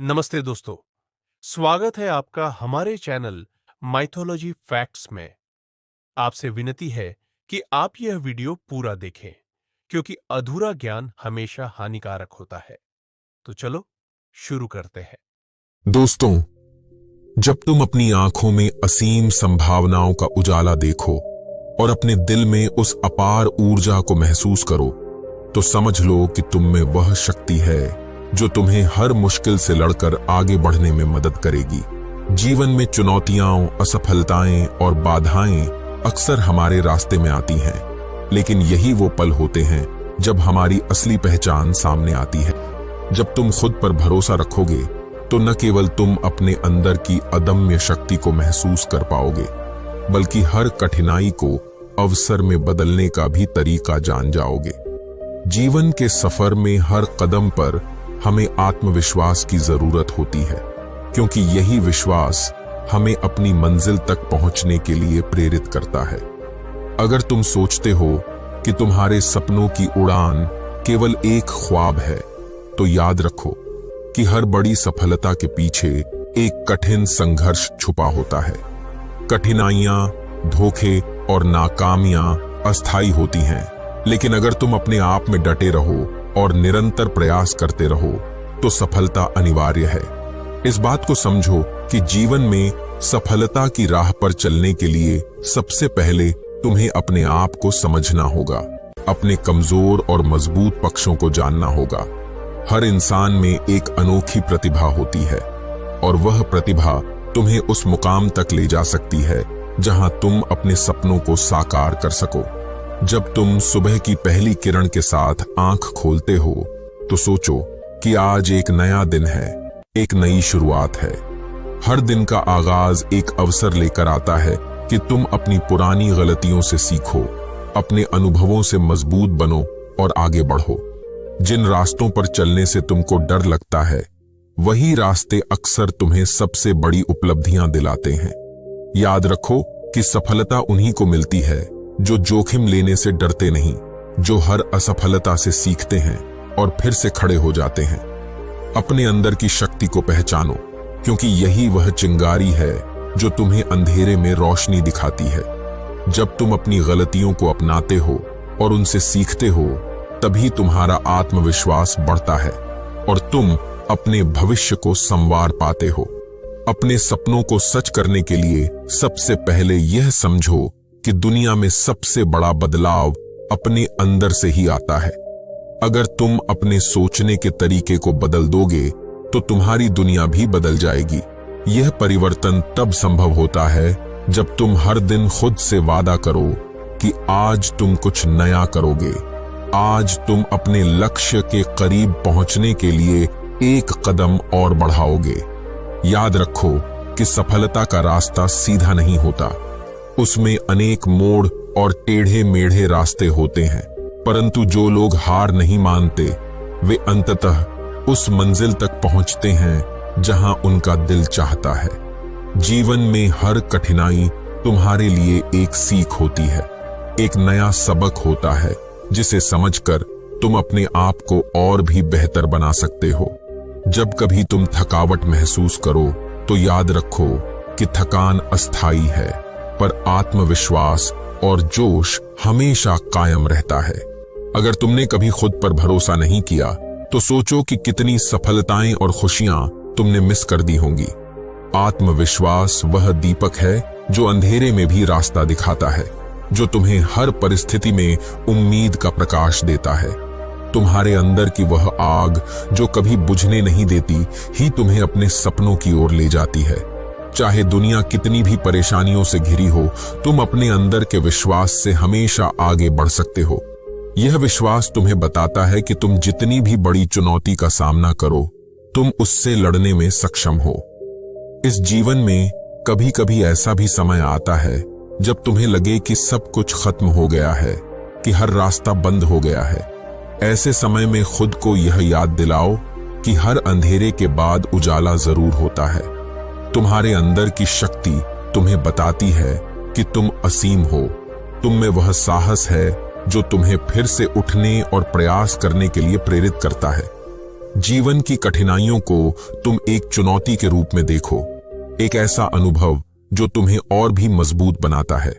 नमस्ते दोस्तों, स्वागत है आपका हमारे चैनल माइथोलॉजी फैक्ट्स में। आपसे विनती है कि आप यह वीडियो पूरा देखें, क्योंकि अधूरा ज्ञान हमेशा हानिकारक होता है। तो चलो शुरू करते हैं। दोस्तों, जब तुम अपनी आंखों में असीम संभावनाओं का उजाला देखो और अपने दिल में उस अपार ऊर्जा को महसूस करो, तो समझ लो कि तुम में वह शक्ति है जो तुम्हें हर मुश्किल से लड़कर आगे बढ़ने में मदद करेगी। जीवन में चुनौतियां, असफलताएं और बाधाएं अक्सर हमारे रास्ते में आती हैं, लेकिन यही वो पल होते हैं जब हमारी असली पहचान सामने आती है। जब तुम खुद पर भरोसा रखोगे तो न केवल तुम अपने अंदर की अदम्य शक्ति को महसूस कर पाओगे, बल्कि हर कठिनाई को अवसर में बदलने का भी तरीका जान जाओगे। जीवन के सफर में हर कदम पर हमें आत्मविश्वास की जरूरत होती है, क्योंकि यही विश्वास हमें अपनी मंजिल तक पहुंचने के लिए प्रेरित करता है। अगर तुम सोचते हो कि तुम्हारे सपनों की उड़ान केवल एक ख्वाब है, तो याद रखो कि हर बड़ी सफलता के पीछे एक कठिन संघर्ष छुपा होता है। कठिनाइयां, धोखे और नाकामियां अस्थायी होती हैं, लेकिन अगर तुम अपने आप में डटे रहो और निरंतर प्रयास करते रहो तो सफलता अनिवार्य है। इस बात को समझो कि जीवन में सफलता की राह पर चलने के लिए सबसे पहले तुम्हें अपने आप को समझना होगा, अपने कमजोर और मजबूत पक्षों को जानना होगा। हर इंसान में एक अनोखी प्रतिभा होती है और वह प्रतिभा तुम्हें उस मुकाम तक ले जा सकती है जहां तुम अपने सपनों को साकार कर सको। जब तुम सुबह की पहली किरण के साथ आंख खोलते हो तो सोचो कि आज एक नया दिन है, एक नई शुरुआत है। हर दिन का आगाज एक अवसर लेकर आता है कि तुम अपनी पुरानी गलतियों से सीखो, अपने अनुभवों से मजबूत बनो और आगे बढ़ो। जिन रास्तों पर चलने से तुमको डर लगता है, वही रास्ते अक्सर तुम्हें सबसे बड़ी उपलब्धियां दिलाते हैं। याद रखो कि सफलता उन्हीं को मिलती है जो जोखिम लेने से डरते नहीं, जो हर असफलता से सीखते हैं और फिर से खड़े हो जाते हैं। अपने अंदर की शक्ति को पहचानो, क्योंकि यही वह चिंगारी है जो तुम्हें अंधेरे में रोशनी दिखाती है। जब तुम अपनी गलतियों को अपनाते हो और उनसे सीखते हो, तभी तुम्हारा आत्मविश्वास बढ़ता है और तुम अपने भविष्य को संवार पाते हो। अपने सपनों को सच करने के लिए सबसे पहले यह समझो कि दुनिया में सबसे बड़ा बदलाव अपने अंदर से ही आता है। अगर तुम अपने सोचने के तरीके को बदल दोगे तो तुम्हारी दुनिया भी बदल जाएगी। यह परिवर्तन तब संभव होता है जब तुम हर दिन खुद से वादा करो कि आज तुम कुछ नया करोगे। आज तुम अपने लक्ष्य के करीब पहुंचने के लिए एक कदम और बढ़ाओगे। याद रखो कि सफलता का रास्ता सीधा नहीं होता, उसमें अनेक मोड़ और टेढ़े मेढ़े रास्ते होते हैं, परंतु जो लोग हार नहीं मानते वे अंततः उस मंजिल तक पहुंचते हैं जहां उनका दिल चाहता है। जीवन में हर कठिनाई तुम्हारे लिए एक सीख होती है, एक नया सबक होता है जिसे समझकर तुम अपने आप को और भी बेहतर बना सकते हो। जब कभी तुम थकावट महसूस करो तो याद रखो कि थकान अस्थायी है, पर आत्मविश्वास और जोश हमेशा कायम रहता है। अगर तुमने कभी खुद पर भरोसा नहीं किया तो सोचो कि कितनी सफलताएं और खुशियां तुमने मिस कर दी होंगी। आत्मविश्वास वह दीपक है जो अंधेरे में भी रास्ता दिखाता है, जो तुम्हें हर परिस्थिति में उम्मीद का प्रकाश देता है। तुम्हारे अंदर की वह आग जो कभी बुझने नहीं देती ही तुम्हें अपने सपनों की ओर ले जाती है। चाहे दुनिया कितनी भी परेशानियों से घिरी हो, तुम अपने अंदर के विश्वास से हमेशा आगे बढ़ सकते हो। यह विश्वास तुम्हें बताता है कि तुम जितनी भी बड़ी चुनौती का सामना करो, तुम उससे लड़ने में सक्षम हो। इस जीवन में कभी कभी ऐसा भी समय आता है जब तुम्हें लगे कि सब कुछ खत्म हो गया है, कि हर रास्ता बंद हो गया है। ऐसे समय में खुद को यह याद दिलाओ कि हर अंधेरे के बाद उजाला जरूर होता है। तुम्हारे अंदर की शक्ति तुम्हें बताती है कि तुम असीम हो। तुम में वह साहस है जो तुम्हें फिर से उठने और प्रयास करने के लिए प्रेरित करता है। जीवन की कठिनाइयों को तुम एक चुनौती के रूप में देखो, एक ऐसा अनुभव जो तुम्हें और भी मजबूत बनाता है।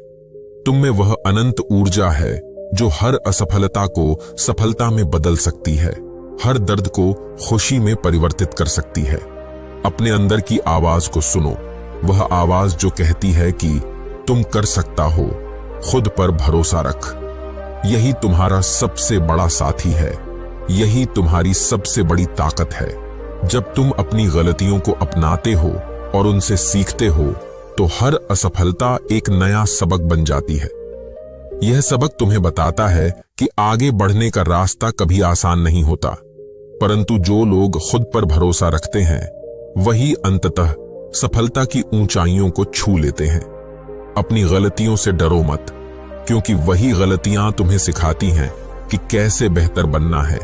तुम में वह अनंत ऊर्जा है जो हर असफलता को सफलता में बदल सकती है, हर दर्द को खुशी में परिवर्तित कर सकती है। अपने अंदर की आवाज को सुनो, वह आवाज जो कहती है कि तुम कर सकता हो, खुद पर भरोसा रख। यही तुम्हारा सबसे बड़ा साथी है, यही तुम्हारी सबसे बड़ी ताकत है। जब तुम अपनी गलतियों को अपनाते हो और उनसे सीखते हो तो हर असफलता एक नया सबक बन जाती है। यह सबक तुम्हें बताता है कि आगे बढ़ने का रास्ता कभी आसान नहीं होता, परंतु जो लोग खुद पर भरोसा रखते हैं वही अंततः सफलता की ऊंचाइयों को छू लेते हैं। अपनी गलतियों से डरो मत, क्योंकि वही गलतियां तुम्हें सिखाती हैं कि कैसे बेहतर बनना है।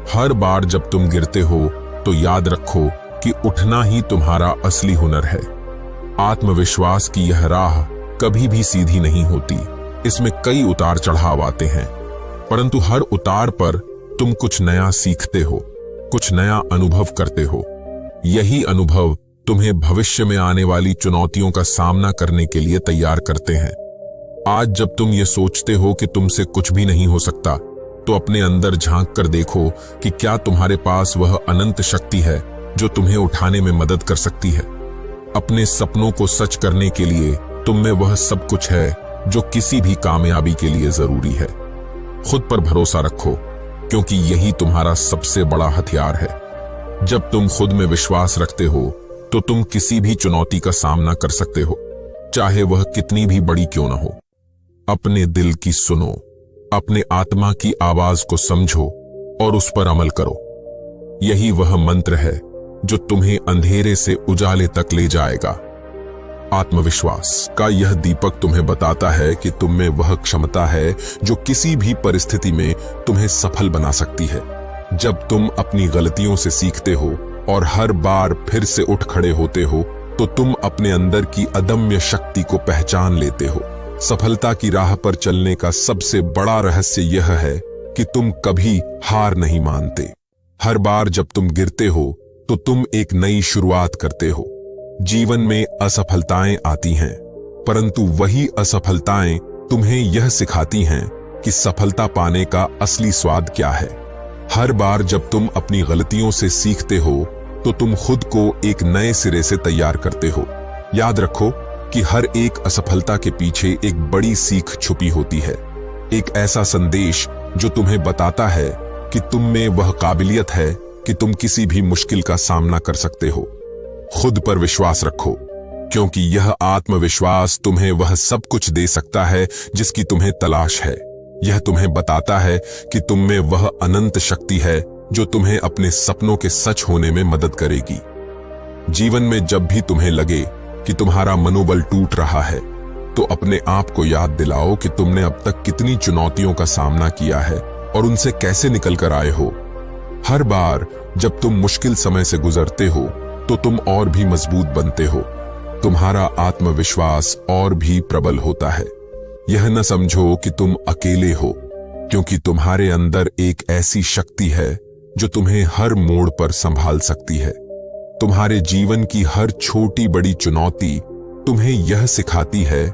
हर बार जब तुम गिरते हो तो याद रखो कि उठना ही तुम्हारा असली हुनर है। आत्मविश्वास की यह राह कभी भी सीधी नहीं होती, इसमें कई उतार चढ़ाव आते हैं, परंतु हर उतार पर तुम कुछ नया सीखते हो, कुछ नया अनुभव करते हो। यही अनुभव तुम्हें भविष्य में आने वाली चुनौतियों का सामना करने के लिए तैयार करते हैं। आज जब तुम ये सोचते हो कि तुमसे कुछ भी नहीं हो सकता, तो अपने अंदर झांक कर देखो कि क्या तुम्हारे पास वह अनंत शक्ति है जो तुम्हें उठाने में मदद कर सकती है। अपने सपनों को सच करने के लिए तुम में वह सब कुछ है जो किसी भी कामयाबी के लिए जरूरी है। खुद पर भरोसा रखो, क्योंकि यही तुम्हारा सबसे बड़ा हथियार है। जब तुम खुद में विश्वास रखते हो तो तुम किसी भी चुनौती का सामना कर सकते हो, चाहे वह कितनी भी बड़ी क्यों न हो। अपने दिल की सुनो, अपने आत्मा की आवाज को समझो और उस पर अमल करो। यही वह मंत्र है जो तुम्हें अंधेरे से उजाले तक ले जाएगा। आत्मविश्वास का यह दीपक तुम्हें बताता है कि तुम में वह क्षमता है जो किसी भी परिस्थिति में तुम्हें सफल बना सकती है। जब तुम अपनी गलतियों से सीखते हो और हर बार फिर से उठ खड़े होते हो, तो तुम अपने अंदर की अदम्य शक्ति को पहचान लेते हो। सफलता की राह पर चलने का सबसे बड़ा रहस्य यह है कि तुम कभी हार नहीं मानते। हर बार जब तुम गिरते हो तो तुम एक नई शुरुआत करते हो। जीवन में असफलताएं आती हैं, परंतु वही असफलताएं तुम्हें यह सिखाती हैं कि सफलता पाने का असली स्वाद क्या है। हर बार जब तुम अपनी गलतियों से सीखते हो तो तुम खुद को एक नए सिरे से तैयार करते हो। याद रखो कि हर एक असफलता के पीछे एक बड़ी सीख छुपी होती है, एक ऐसा संदेश जो तुम्हें बताता है कि तुम में वह काबिलियत है कि तुम किसी भी मुश्किल का सामना कर सकते हो। खुद पर विश्वास रखो, क्योंकि यह आत्मविश्वास तुम्हें वह सब कुछ दे सकता है जिसकी तुम्हें तलाश है। यह तुम्हें बताता है कि तुम में वह अनंत शक्ति है जो तुम्हें अपने सपनों के सच होने में मदद करेगी। जीवन में जब भी तुम्हें लगे कि तुम्हारा मनोबल टूट रहा है, तो अपने आप को याद दिलाओ कि तुमने अब तक कितनी चुनौतियों का सामना किया है और उनसे कैसे निकल कर आए हो। हर बार जब तुम मुश्किल समय से गुजरते हो तो तुम और भी मजबूत बनते हो, तुम्हारा आत्मविश्वास और भी प्रबल होता है। यह न समझो कि तुम अकेले हो, क्योंकि तुम्हारे अंदर एक ऐसी शक्ति है जो तुम्हें हर मोड़ पर संभाल सकती है। तुम्हारे जीवन की हर छोटी बड़ी चुनौती तुम्हें यह सिखाती है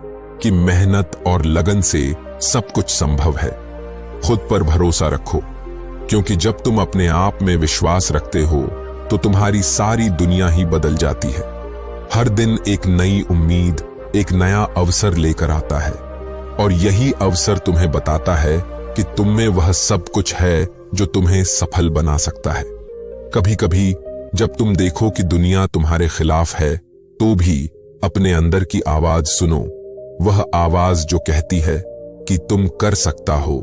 कि मेहनत और लगन से सब कुछ संभव है। खुद पर भरोसा रखो, क्योंकि जब तुम अपने आप में विश्वास रखते हो तो तुम्हारी सारी दुनिया ही बदल जाती है। हर दिन एक नई उम्मीद, एक नया अवसर लेकर आता है, और यही अवसर तुम्हें बताता है कि तुम में वह सब कुछ है जो तुम्हें सफल बना सकता है। कभी कभी जब तुम देखो कि दुनिया तुम्हारे खिलाफ है, तो भी अपने अंदर की आवाज सुनो, वह आवाज जो कहती है कि तुम कर सकता हो,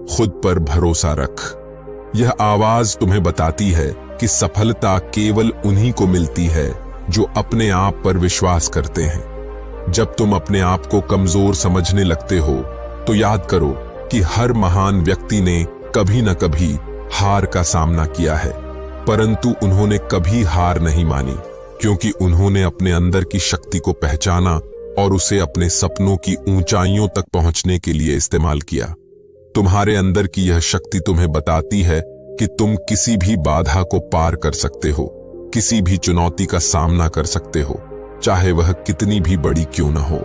खुद पर भरोसा रख। यह आवाज तुम्हें बताती है कि सफलता केवल उन्हीं को मिलती है जो अपने आप पर विश्वास करते हैं। जब तुम अपने आप को कमजोर समझने लगते हो, तो याद करो कि हर महान व्यक्ति ने कभी न कभी हार का सामना किया है, परंतु उन्होंने कभी हार नहीं मानी, क्योंकि उन्होंने अपने अंदर की शक्ति को पहचाना और उसे अपने सपनों की ऊंचाइयों तक पहुंचने के लिए इस्तेमाल किया। तुम्हारे अंदर की यह शक्ति तुम्हें बताती है कि तुम किसी भी बाधा को पार कर सकते हो, किसी भी चुनौती का सामना कर सकते हो, चाहे वह कितनी भी बड़ी क्यों न हो।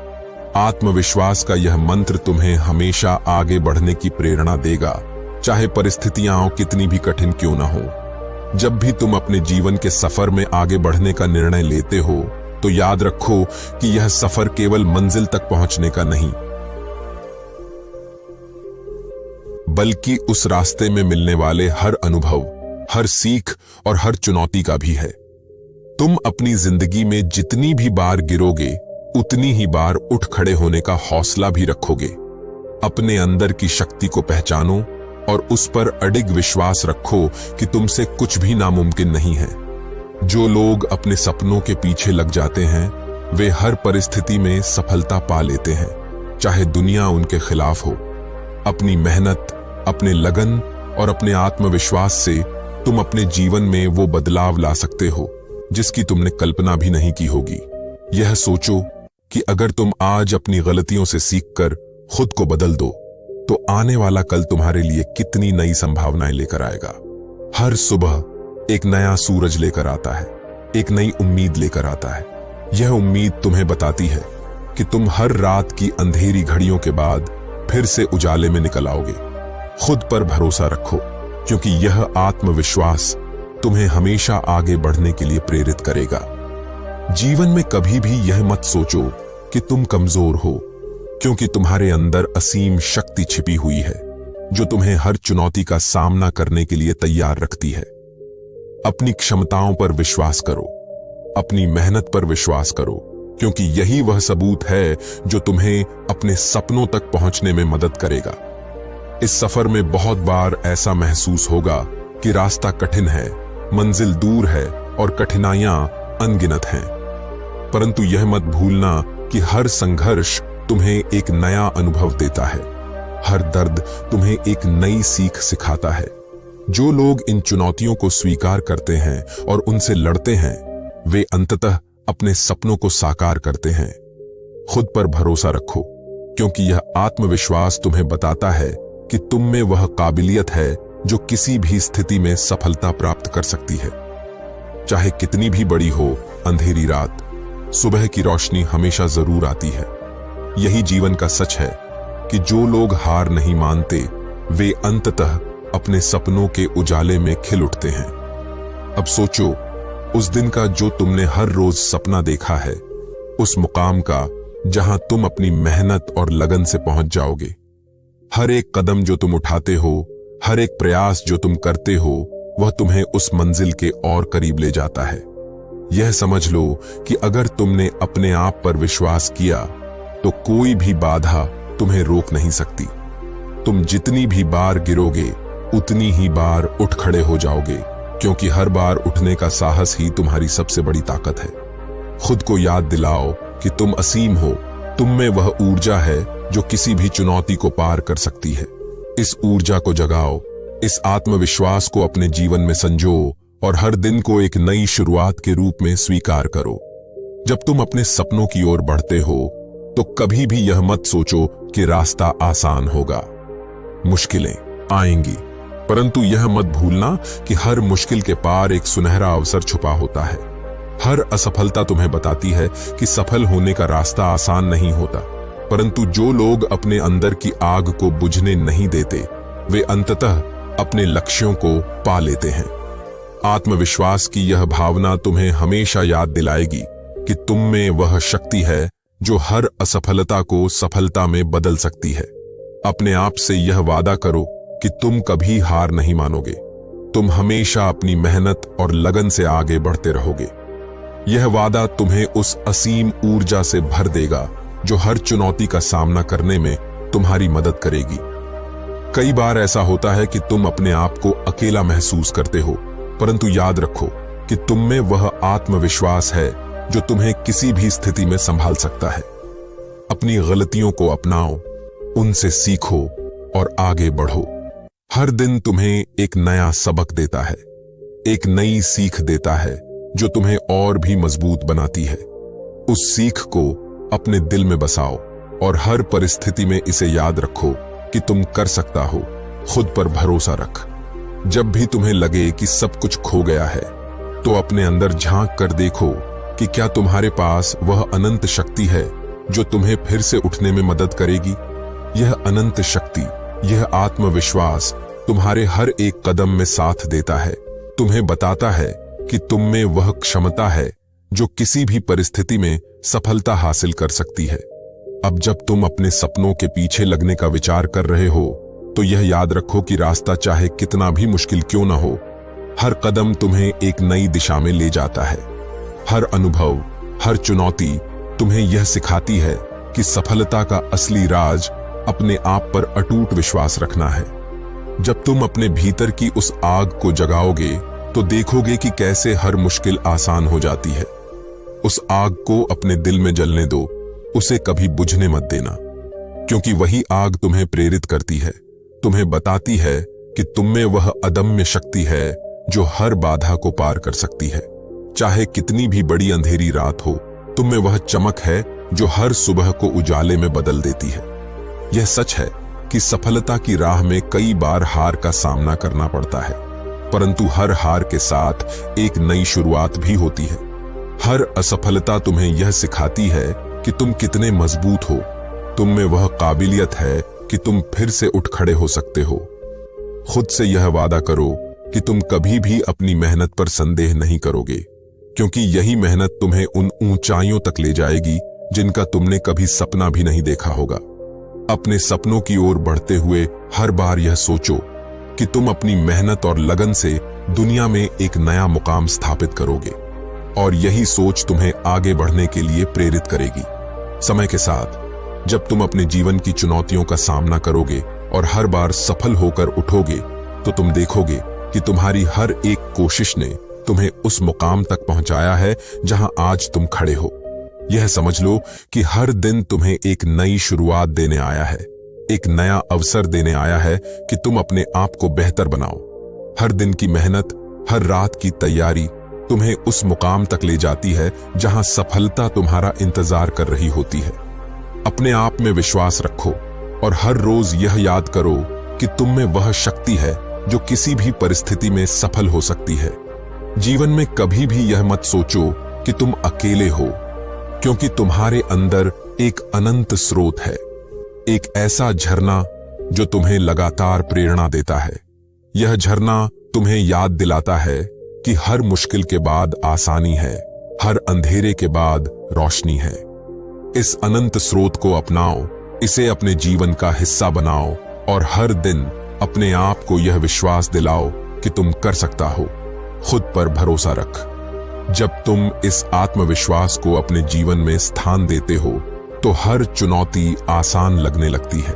आत्मविश्वास का यह मंत्र तुम्हें हमेशा आगे बढ़ने की प्रेरणा देगा, चाहे परिस्थितियां कितनी भी कठिन क्यों न हो। जब भी तुम अपने जीवन के सफर में आगे बढ़ने का निर्णय लेते हो, तो याद रखो कि यह सफर केवल मंजिल तक पहुंचने का नहीं, बल्कि उस रास्ते में मिलने वाले हर अनुभव, हर सीख और हर चुनौती का भी है। तुम अपनी जिंदगी में जितनी भी बार गिरोगे, उतनी ही बार उठ खड़े होने का हौसला भी रखोगे। अपने अंदर की शक्ति को पहचानो और उस पर अडिग विश्वास रखो कि तुमसे कुछ भी नामुमकिन नहीं है। जो लोग अपने सपनों के पीछे लग जाते हैं, वे हर परिस्थिति में सफलता पा लेते हैं, चाहे दुनिया उनके खिलाफ हो। अपनी मेहनत, अपने लगन और अपने आत्मविश्वास से तुम अपने जीवन में वो बदलाव ला सकते हो जिसकी तुमने कल्पना भी नहीं की होगी। यह सोचो कि अगर तुम आज अपनी गलतियों से सीखकर खुद को बदल दो, तो आने वाला कल तुम्हारे लिए कितनी नई संभावनाएं लेकर आएगा। हर सुबह एक नया सूरज लेकर आता है, एक नई उम्मीद लेकर आता है। यह उम्मीद तुम्हें बताती है कि तुम हर रात की अंधेरी घड़ियों के बाद फिर से उजाले में निकल आओगे। खुद पर भरोसा रखो, क्योंकि यह आत्मविश्वास तुम्हें हमेशा आगे बढ़ने के लिए प्रेरित करेगा। जीवन में कभी भी यह मत सोचो कि तुम कमजोर हो, क्योंकि तुम्हारे अंदर असीम शक्ति छिपी हुई है जो तुम्हें हर चुनौती का सामना करने के लिए तैयार रखती है। अपनी क्षमताओं पर विश्वास करो, अपनी मेहनत पर विश्वास करो, क्योंकि यही वह सबूत है जो तुम्हें अपने सपनों तक पहुंचने में मदद करेगा। इस सफर में बहुत बार ऐसा महसूस होगा कि रास्ता कठिन है, मंजिल दूर है और कठिनाइयां अनगिनत हैं। परंतु यह मत भूलना कि हर संघर्ष तुम्हें एक नया अनुभव देता है। हर दर्द तुम्हें एक नई सीख सिखाता है। जो लोग इन चुनौतियों को स्वीकार करते हैं और उनसे लड़ते हैं, वे अंततः अपने सपनों को साकार करते हैं। खुद पर भरोसा रखो, क्योंकि यह आत्मविश्वास तुम्हें बताता है कि तुम में वह काबिलियत है जो किसी भी स्थिति में सफलता प्राप्त कर सकती है। चाहे कितनी भी बड़ी हो अंधेरी रात, सुबह की रोशनी हमेशा जरूर आती है। यही जीवन का सच है कि जो लोग हार नहीं मानते, वे अंततः अपने सपनों के उजाले में खिल उठते हैं। अब सोचो उस दिन का जो तुमने हर रोज सपना देखा है, उस मुकाम का जहां तुम अपनी मेहनत और लगन से पहुंच जाओगे। हर एक कदम जो तुम उठाते हो, हर एक प्रयास जो तुम करते हो, वह तुम्हें उस मंजिल के और करीब ले जाता है। यह समझ लो कि अगर तुमने अपने आप पर विश्वास किया, तो कोई भी बाधा तुम्हें रोक नहीं सकती। तुम जितनी भी बार गिरोगे, उतनी ही बार उठ खड़े हो जाओगे, क्योंकि हर बार उठने का साहस ही तुम्हारी सबसे बड़ी ताकत है। खुद को याद दिलाओ कि तुम असीम हो। तुम में वह ऊर्जा है जो किसी भी चुनौती को पार कर सकती है। इस ऊर्जा को जगाओ, इस आत्मविश्वास को अपने जीवन में संजो और हर दिन को एक नई शुरुआत के रूप में स्वीकार करो। जब तुम अपने सपनों की ओर बढ़ते हो, तो कभी भी यह मत सोचो कि रास्ता आसान होगा। मुश्किलें आएंगी, परंतु यह मत भूलना कि हर मुश्किल के पार एक सुनहरा अवसर छुपा होता है। हर असफलता तुम्हें बताती है कि सफल होने का रास्ता आसान नहीं होता, परंतु जो लोग अपने अंदर की आग को बुझने नहीं देते, वे अंततः अपने लक्ष्यों को पा लेते हैं। आत्मविश्वास की यह भावना तुम्हें हमेशा याद दिलाएगी कि तुम में वह शक्ति है जो हर असफलता को सफलता में बदल सकती है। अपने आप से यह वादा करो कि तुम कभी हार नहीं मानोगे। तुम हमेशा अपनी मेहनत और लगन से आगे बढ़ते रहोगे। यह वादा तुम्हें उस असीम ऊर्जा से भर देगा जो हर चुनौती का सामना करने में तुम्हारी मदद करेगी। कई बार ऐसा होता है कि तुम अपने आप को अकेला महसूस करते हो, परंतु याद रखो कि तुम में वह आत्मविश्वास है जो तुम्हें किसी भी स्थिति में संभाल सकता है। अपनी गलतियों को अपनाओ, उनसे सीखो और आगे बढ़ो। हर दिन तुम्हें एक नया सबक देता है, एक नई सीख देता है जो तुम्हें और भी मजबूत बनाती है। उस सीख को अपने दिल में बसाओ और हर परिस्थिति में इसे याद रखो कि तुम कर सकता हो। खुद पर भरोसा रख। जब भी तुम्हें लगे कि सब कुछ खो गया है, तो अपने अंदर झांक कर देखो कि क्या तुम्हारे पास वह अनंत शक्ति है जो तुम्हें फिर से उठने में मदद करेगी। यह अनंत शक्ति, यह आत्मविश्वास तुम्हारे हर एक कदम में साथ देता है, तुम्हें बताता है कि तुम में वह क्षमता है जो किसी भी परिस्थिति में सफलता हासिल कर सकती है। अब जब तुम अपने सपनों के पीछे लगने का विचार कर रहे हो, तो यह याद रखो कि रास्ता चाहे कितना भी मुश्किल क्यों न हो, हर कदम तुम्हें एक नई दिशा में ले जाता है। हर अनुभव, हर चुनौती तुम्हें यह सिखाती है कि सफलता का असली राज अपने आप पर अटूट विश्वास रखना है। जब तुम अपने भीतर की उस आग को जगाओगे, तो देखोगे कि कैसे हर मुश्किल आसान हो जाती है। उस आग को अपने दिल में जलने दो, उसे कभी बुझने मत देना, क्योंकि वही आग तुम्हें प्रेरित करती है, तुम्हें बताती है कि तुम में वह अदम्य शक्ति है जो हर बाधा को पार कर सकती है। चाहे कितनी भी बड़ी अंधेरी रात हो, तुम में वह चमक है जो हर सुबह को उजाले में बदल देती है। यह सच है कि सफलता की राह में कई बार हार का सामना करना पड़ता है, परंतु हर हार के साथ एक नई शुरुआत भी होती है। हर असफलता तुम्हें यह सिखाती है कि तुम कितने मजबूत हो, तुम में वह काबिलियत है कि तुम फिर से उठ खड़े हो सकते हो। खुद से यह वादा करो कि तुम कभी भी अपनी मेहनत पर संदेह नहीं करोगे, क्योंकि यही मेहनत तुम्हें उन ऊंचाइयों तक ले जाएगी जिनका तुमने कभी सपना भी नहीं देखा होगा। अपने सपनों की ओर बढ़ते हुए हर बार यह सोचो कि तुम अपनी मेहनत और लगन से दुनिया में एक नया मुकाम स्थापित करोगे, और यही सोच तुम्हें आगे बढ़ने के लिए प्रेरित करेगी। समय के साथ जब तुम अपने जीवन की चुनौतियों का सामना करोगे और हर बार सफल होकर उठोगे, तो तुम देखोगे कि तुम्हारी हर एक कोशिश ने तुम्हें उस मुकाम तक पहुंचाया है जहां आज तुम खड़े हो। यह समझ लो कि हर दिन तुम्हें एक नई शुरुआत देने आया है, एक नया अवसर देने आया है कि तुम अपने आप को बेहतर बनाओ। हर दिन की मेहनत, हर रात की तैयारी तुम्हें उस मुकाम तक ले जाती है जहां सफलता तुम्हारा इंतजार कर रही होती है। अपने आप में विश्वास रखो और हर रोज यह याद करो कि तुम में वह शक्ति है जो किसी भी परिस्थिति में सफल हो सकती है। जीवन में कभी भी यह मत सोचो कि तुम अकेले हो, क्योंकि तुम्हारे अंदर एक अनंत स्रोत है, एक ऐसा झरना जो तुम्हें लगातार प्रेरणा देता है। यह झरना तुम्हें याद दिलाता है कि हर मुश्किल के बाद आसानी है, हर अंधेरे के बाद रोशनी है। इस अनंत स्रोत को अपनाओ, इसे अपने जीवन का हिस्सा बनाओ और हर दिन अपने आप को यह विश्वास दिलाओ कि तुम कर सकता हो। खुद पर भरोसा रख। जब तुम इस आत्मविश्वास को अपने जीवन में स्थान देते हो, तो हर चुनौती आसान लगने लगती है,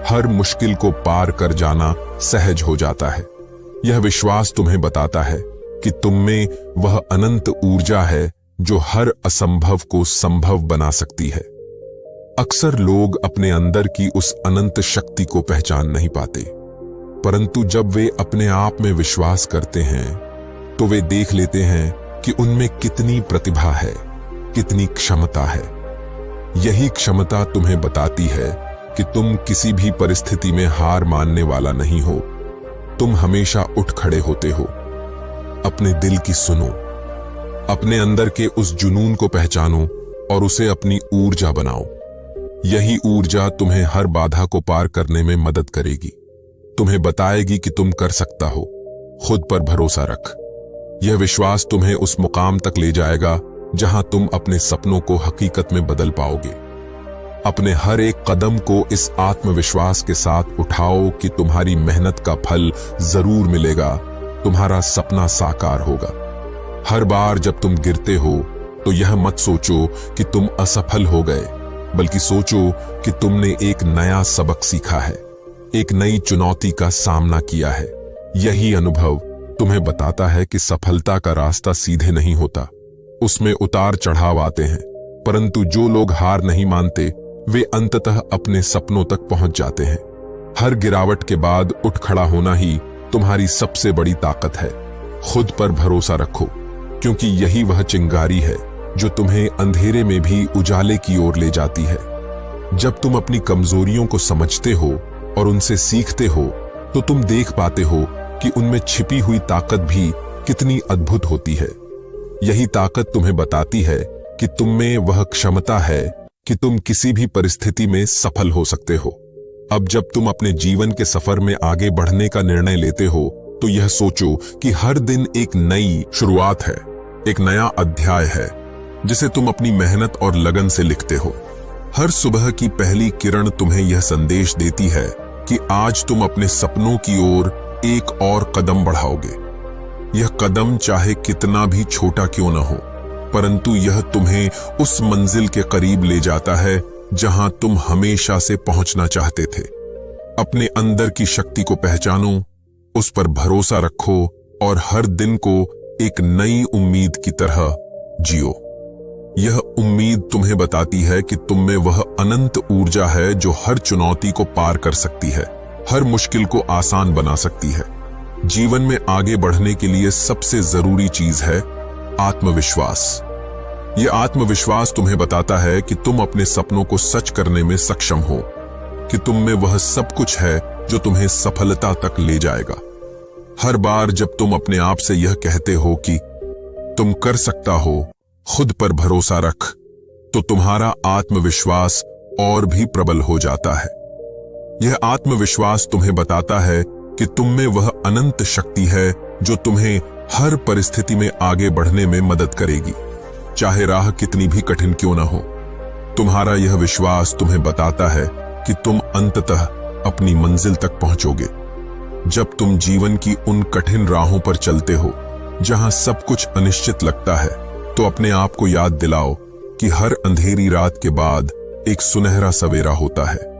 हर मुश्किल को पार कर जाना सहज हो जाता है। यह विश्वास तुम्हें बताता है कि तुम में वह अनंत ऊर्जा है जो हर असंभव को संभव बना सकती है। अक्सर लोग अपने अंदर की उस अनंत शक्ति को पहचान नहीं पाते, परंतु जब वे अपने आप में विश्वास करते हैं, तो वे देख लेते हैं कि उनमें कितनी प्रतिभा है, कितनी क्षमता है। यही क्षमता तुम्हें बताती है कि तुम किसी भी परिस्थिति में हार मानने वाला नहीं हो, तुम हमेशा उठ खड़े होते हो। अपने दिल की सुनो, अपने अंदर के उस जुनून को पहचानो और उसे अपनी ऊर्जा बनाओ। यही ऊर्जा तुम्हें हर बाधा को पार करने में मदद करेगी, तुम्हें बताएगी कि तुम कर सकता हो। खुद पर भरोसा रख। यह विश्वास तुम्हें उस मुकाम तक ले जाएगा जहां तुम अपने सपनों को हकीकत में बदल पाओगे। अपने हर एक कदम को इस आत्मविश्वास के साथ उठाओ कि तुम्हारी मेहनत का फल जरूर मिलेगा, तुम्हारा सपना साकार होगा। हर बार जब तुम गिरते हो, तो यह मत सोचो कि तुम असफल हो गए, बल्कि सोचो कि तुमने एक नया सबक सीखा है, एक नई चुनौती का सामना किया है। यही अनुभव तुम्हें बताता है कि सफलता का रास्ता सीधे नहीं होता, उसमें उतार चढ़ाव आते हैं, परंतु जो लोग हार नहीं मानते, वे अंततः अपने सपनों तक पहुंच जाते हैं। हर गिरावट के बाद उठ खड़ा होना ही तुम्हारी सबसे बड़ी ताकत है। खुद पर भरोसा रखो, क्योंकि यही वह चिंगारी है जो तुम्हें अंधेरे में भी उजाले की ओर ले जाती है। जब तुम अपनी कमजोरियों को समझते हो और उनसे सीखते हो, तो तुम देख पाते हो कि उनमें छिपी हुई ताकत भी कितनी अद्भुत होती है। यही ताकत तुम्हें बताती है कि तुम में वह क्षमता है कि तुम किसी भी परिस्थिति में सफल हो सकते हो। अब जब तुम अपने जीवन के सफर में आगे बढ़ने का निर्णय लेते हो तो यह सोचो कि हर दिन एक नई शुरुआत है, एक नया अध्याय है जिसे तुम अपनी मेहनत और लगन से लिखते हो। हर सुबह की पहली किरण तुम्हें यह संदेश देती है कि आज तुम अपने सपनों की ओर एक और कदम बढ़ाओगे। यह कदम चाहे कितना भी छोटा क्यों न हो, परंतु यह तुम्हें उस मंजिल के करीब ले जाता है जहां तुम हमेशा से पहुंचना चाहते थे। अपने अंदर की शक्ति को पहचानो, उस पर भरोसा रखो और हर दिन को एक नई उम्मीद की तरह जियो। यह उम्मीद तुम्हें बताती है कि तुम में वह अनंत ऊर्जा है जो हर चुनौती को पार कर सकती है, हर मुश्किल को आसान बना सकती है। जीवन में आगे बढ़ने के लिए सबसे जरूरी चीज है आत्मविश्वास। यह आत्मविश्वास तुम्हें बताता है कि तुम अपने सपनों को सच करने में सक्षम हो, कि तुम में वह सब कुछ है जो तुम्हें सफलता तक ले जाएगा। हर बार जब तुम अपने आप से यह कहते हो कि तुम कर सकता हो, खुद पर भरोसा रख, तो तुम्हारा आत्मविश्वास और भी प्रबल हो जाता है। यह आत्मविश्वास तुम्हें बताता है कि तुम में वह अनंत शक्ति है जो तुम्हें हर परिस्थिति में आगे बढ़ने में मदद करेगी, चाहे राह कितनी भी कठिन क्यों न हो। तुम्हारा यह विश्वास तुम्हें बताता है कि तुम अंततः अपनी मंजिल तक पहुंचोगे। जब तुम जीवन की उन कठिन राहों पर चलते हो जहां सब कुछ अनिश्चित लगता है, तो अपने आप को याद दिलाओ कि हर अंधेरी रात के बाद एक सुनहरा सवेरा होता है।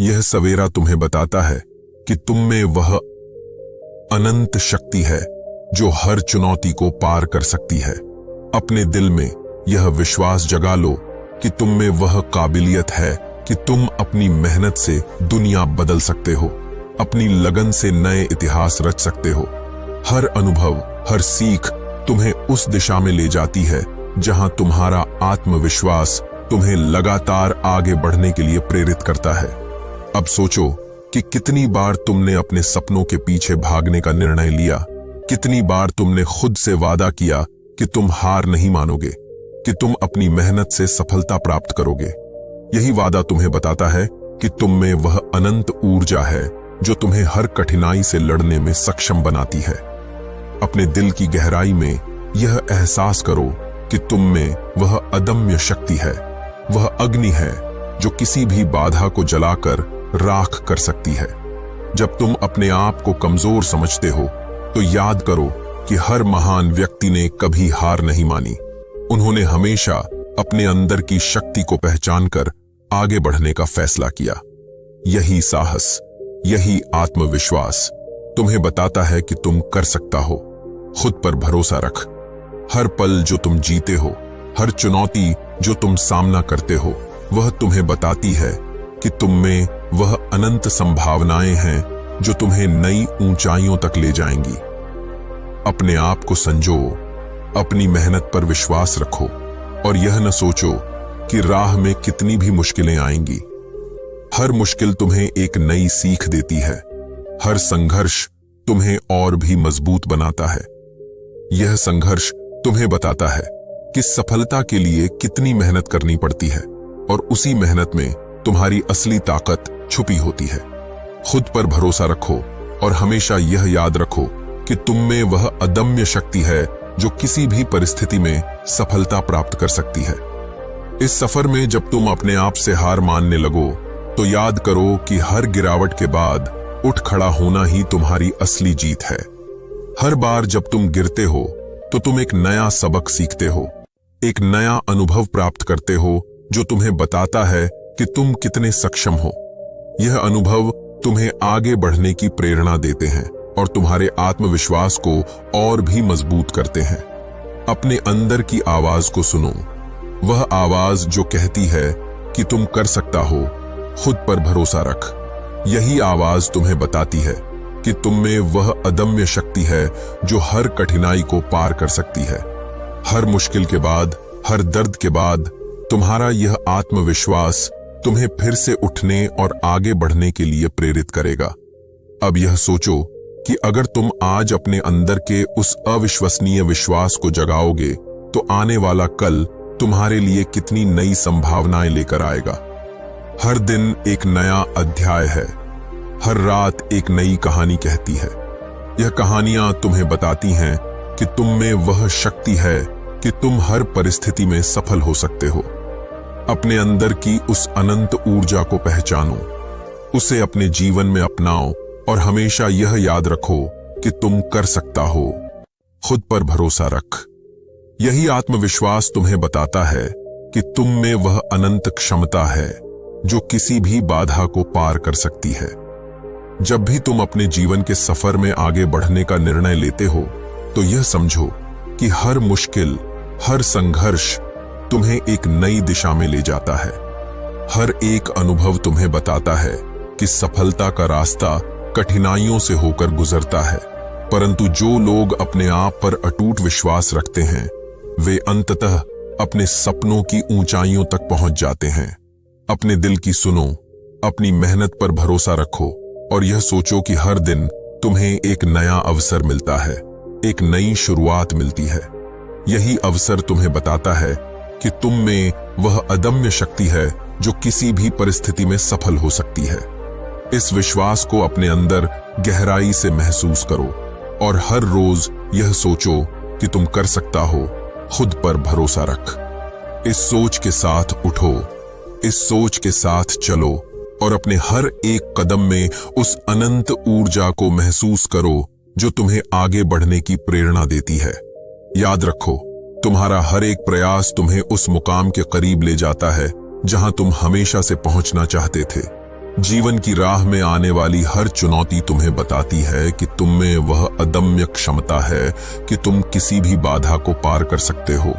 यह सवेरा तुम्हें बताता है कि तुम में वह अनंत शक्ति है जो हर चुनौती को पार कर सकती है। अपने दिल में यह विश्वास जगा लो कि तुम में वह काबिलियत है कि तुम अपनी मेहनत से दुनिया बदल सकते हो, अपनी लगन से नए इतिहास रच सकते हो। हर अनुभव, हर सीख तुम्हें उस दिशा में ले जाती है जहां तुम्हारा आत्मविश्वास तुम्हें लगातार आगे बढ़ने के लिए प्रेरित करता है। अब सोचो कि कितनी बार तुमने अपने सपनों के पीछे भागने का निर्णय लिया, कितनी बार तुमने खुद से वादा किया कि तुम हार नहीं मानोगे, कि तुम अपनी मेहनत से सफलता प्राप्त करोगे। यही वादा तुम्हें बताता है कि तुम में वह अनंत ऊर्जा है जो तुम्हें हर कठिनाई से लड़ने में सक्षम बनाती है। अपने दिल की गहराई में यह एहसास करो कि तुम में वह अदम्य शक्ति है, वह अग्नि है जो किसी भी बाधा को जलाकर राख कर सकती है। जब तुम अपने आप को कमजोर समझते हो तो याद करो कि हर महान व्यक्ति ने कभी हार नहीं मानी। उन्होंने हमेशा अपने अंदर की शक्ति को पहचानकर आगे बढ़ने का फैसला किया। यही साहस, यही आत्मविश्वास तुम्हें बताता है कि तुम कर सकता हो। खुद पर भरोसा रख। हर पल जो तुम जीते हो, हर चुनौती जो तुम सामना करते हो, वह तुम्हें बताती है कि तुम में वह अनंत संभावनाएं हैं जो तुम्हें नई ऊंचाइयों तक ले जाएंगी। अपने आप को संजो, अपनी मेहनत पर विश्वास रखो और यह न सोचो कि राह में कितनी भी मुश्किलें आएंगी। हर मुश्किल तुम्हें एक नई सीख देती है, हर संघर्ष तुम्हें और भी मजबूत बनाता है। यह संघर्ष तुम्हें बताता है कि सफलता के लिए कितनी मेहनत करनी पड़ती है और उसी मेहनत में तुम्हारी असली ताकत छुपी होती है। खुद पर भरोसा रखो और हमेशा यह याद रखो कि तुम में वह अदम्य शक्ति है जो किसी भी परिस्थिति में सफलता प्राप्त कर सकती है। इस सफर में जब तुम अपने आप से हार मानने लगो तो याद करो कि हर गिरावट के बाद उठ खड़ा होना ही तुम्हारी असली जीत है। हर बार जब तुम गिरते हो तो तुम एक नया सबक सीखते हो, एक नया अनुभव प्राप्त करते हो जो तुम्हें बताता है कि तुम कितने सक्षम हो। यह अनुभव तुम्हें आगे बढ़ने की प्रेरणा देते हैं और तुम्हारे आत्मविश्वास को और भी मजबूत करते हैं। अपने अंदर की आवाज को सुनो, वह आवाज जो कहती है कि तुम कर सकता हो, खुद पर भरोसा रख। यही आवाज तुम्हें बताती है कि तुम में वह अदम्य शक्ति है जो हर कठिनाई को पार कर सकती है। हर मुश्किल के बाद, हर दर्द के बाद तुम्हारा यह आत्मविश्वास तुम्हें फिर से उठने और आगे बढ़ने के लिए प्रेरित करेगा। अब यह सोचो कि अगर तुम आज अपने अंदर के उस अविश्वसनीय विश्वास को जगाओगे तो आने वाला कल तुम्हारे लिए कितनी नई संभावनाएं लेकर आएगा। हर दिन एक नया अध्याय है, हर रात एक नई कहानी कहती है। यह कहानियां तुम्हें बताती हैं कि तुम में वह शक्ति है कि तुम हर परिस्थिति में सफल हो सकते हो। अपने अंदर की उस अनंत ऊर्जा को पहचानो, उसे अपने जीवन में अपनाओ और हमेशा यह याद रखो कि तुम कर सकता हो। खुद पर भरोसा रख। यही आत्मविश्वास तुम्हें बताता है कि तुम में वह अनंत क्षमता है जो किसी भी बाधा को पार कर सकती है। जब भी तुम अपने जीवन के सफर में आगे बढ़ने का निर्णय लेते हो तो यह समझो कि हर मुश्किल, हर संघर्ष तुम्हें एक नई दिशा में ले जाता है। हर एक अनुभव तुम्हें बताता है कि सफलता का रास्ता कठिनाइयों से होकर गुजरता है, परंतु जो लोग अपने आप पर अटूट विश्वास रखते हैं वे अंततः अपने सपनों की ऊंचाइयों तक पहुंच जाते हैं। अपने दिल की सुनो, अपनी मेहनत पर भरोसा रखो और यह सोचो कि हर दिन तुम्हें एक नया अवसर मिलता है, एक नई शुरुआत मिलती है। यही अवसर तुम्हें बताता है कि तुम में वह अदम्य शक्ति है जो किसी भी परिस्थिति में सफल हो सकती है। इस विश्वास को अपने अंदर गहराई से महसूस करो और हर रोज यह सोचो कि तुम कर सकता हो। खुद पर भरोसा रख। इस सोच के साथ उठो, इस सोच के साथ चलो और अपने हर एक कदम में उस अनंत ऊर्जा को महसूस करो जो तुम्हें आगे बढ़ने की प्रेरणा देती है। याद रखो, तुम्हारा हर एक प्रयास तुम्हें उस मुकाम के करीब ले जाता है जहां तुम हमेशा से पहुंचना चाहते थे। जीवन की राह में आने वाली हर चुनौती तुम्हें बताती है कि तुम में वह अदम्य क्षमता है कि तुम किसी भी बाधा को पार कर सकते हो,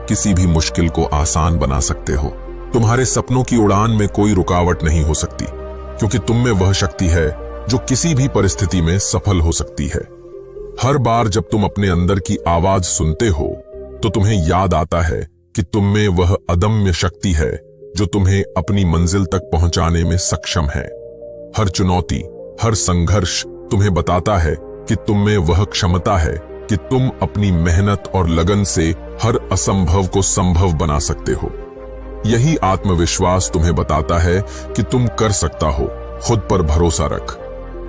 किसी भी मुश्किल को आसान बना सकते हो। तुम्हारे सपनों की उड़ान में कोई रुकावट नहीं हो सकती, क्योंकि तुम में वह शक्ति है जो किसी भी परिस्थिति में सफल हो सकती है। हर बार जब तुम अपने अंदर की आवाज सुनते हो तो तुम्हें याद आता है कि तुम में वह अदम्य शक्ति है जो तुम्हें अपनी मंजिल तक पहुंचाने में सक्षम है। हर चुनौती, हर संघर्ष तुम्हें बताता है कि तुम में वह क्षमता है कि तुम अपनी मेहनत और लगन से हर असंभव को संभव बना सकते हो। यही आत्मविश्वास तुम्हें बताता है कि तुम कर सकता हो। खुद पर भरोसा रख।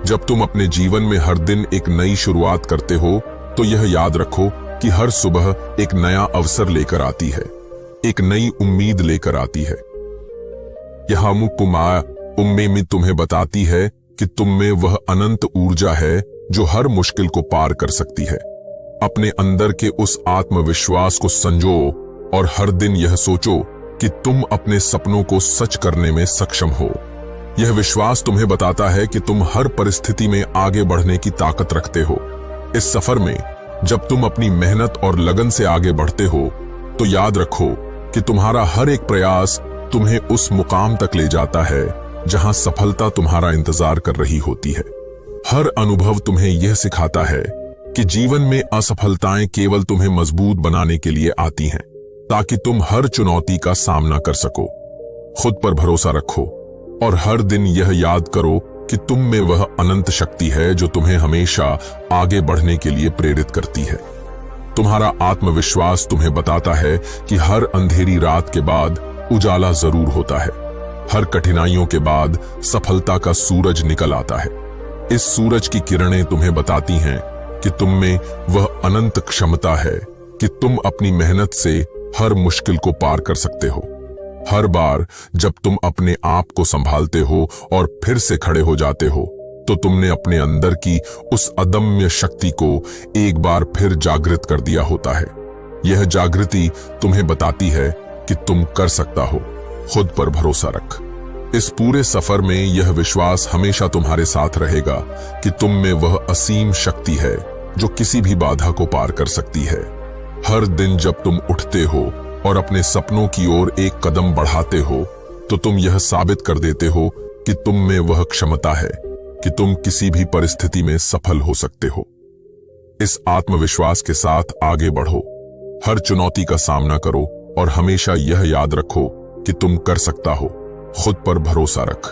जब तुम अपने जीवन में हर दिन एक नई शुरुआत करते हो तो यह याद रखो कि हर सुबह एक नया अवसर लेकर आती है, एक नई उम्मीद लेकर आती है। यह उम्मीद तुम्हें बताती है कि तुम में वह अनंत ऊर्जा है जो हर मुश्किल को पार कर सकती है। अपने अंदर के उस आत्मविश्वास को संजो और हर दिन यह सोचो कि तुम अपने सपनों को सच करने में सक्षम हो। यह विश्वास तुम्हें बताता है कि तुम हर परिस्थिति में आगे बढ़ने की ताकत रखते हो। इस सफर में जब तुम अपनी मेहनत और लगन से आगे बढ़ते हो तो याद रखो कि तुम्हारा हर एक प्रयास तुम्हें उस मुकाम तक ले जाता है जहां सफलता तुम्हारा इंतजार कर रही होती है। हर अनुभव तुम्हें यह सिखाता है कि जीवन में असफलताएं केवल तुम्हें मजबूत बनाने के लिए आती हैं, ताकि तुम हर चुनौती का सामना कर सको। खुद पर भरोसा रखो और हर दिन यह याद करो कि तुम में वह अनंत शक्ति है जो तुम्हें हमेशा आगे बढ़ने के लिए प्रेरित करती है। तुम्हारा आत्मविश्वास तुम्हें बताता है कि हर अंधेरी रात के बाद उजाला जरूर होता है। हर कठिनाइयों के बाद सफलता का सूरज निकल आता है। इस सूरज की किरणें तुम्हें बताती हैं कि तुम में वह अनंत क्षमता है कि तुम अपनी मेहनत से हर मुश्किल को पार कर सकते हो। हर बार जब तुम अपने आप को संभालते हो और फिर से खड़े हो जाते हो तो तुमने अपने अंदर की उस अदम्य शक्ति को एक बार फिर जागृत कर दिया होता है। यह जागृति तुम्हें बताती है कि तुम कर सकता हो। खुद पर भरोसा रख। इस पूरे सफर में यह विश्वास हमेशा तुम्हारे साथ रहेगा कि तुम में वह असीम शक्ति है जो किसी भी बाधा को पार कर सकती है। हर दिन जब तुम उठते हो और अपने सपनों की ओर एक कदम बढ़ाते हो तो तुम यह साबित कर देते हो कि तुम में वह क्षमता है कि तुम किसी भी परिस्थिति में सफल हो सकते हो। इस आत्मविश्वास के साथ आगे बढ़ो, हर चुनौती का सामना करो और हमेशा यह याद रखो कि तुम कर सकता हो। खुद पर भरोसा रख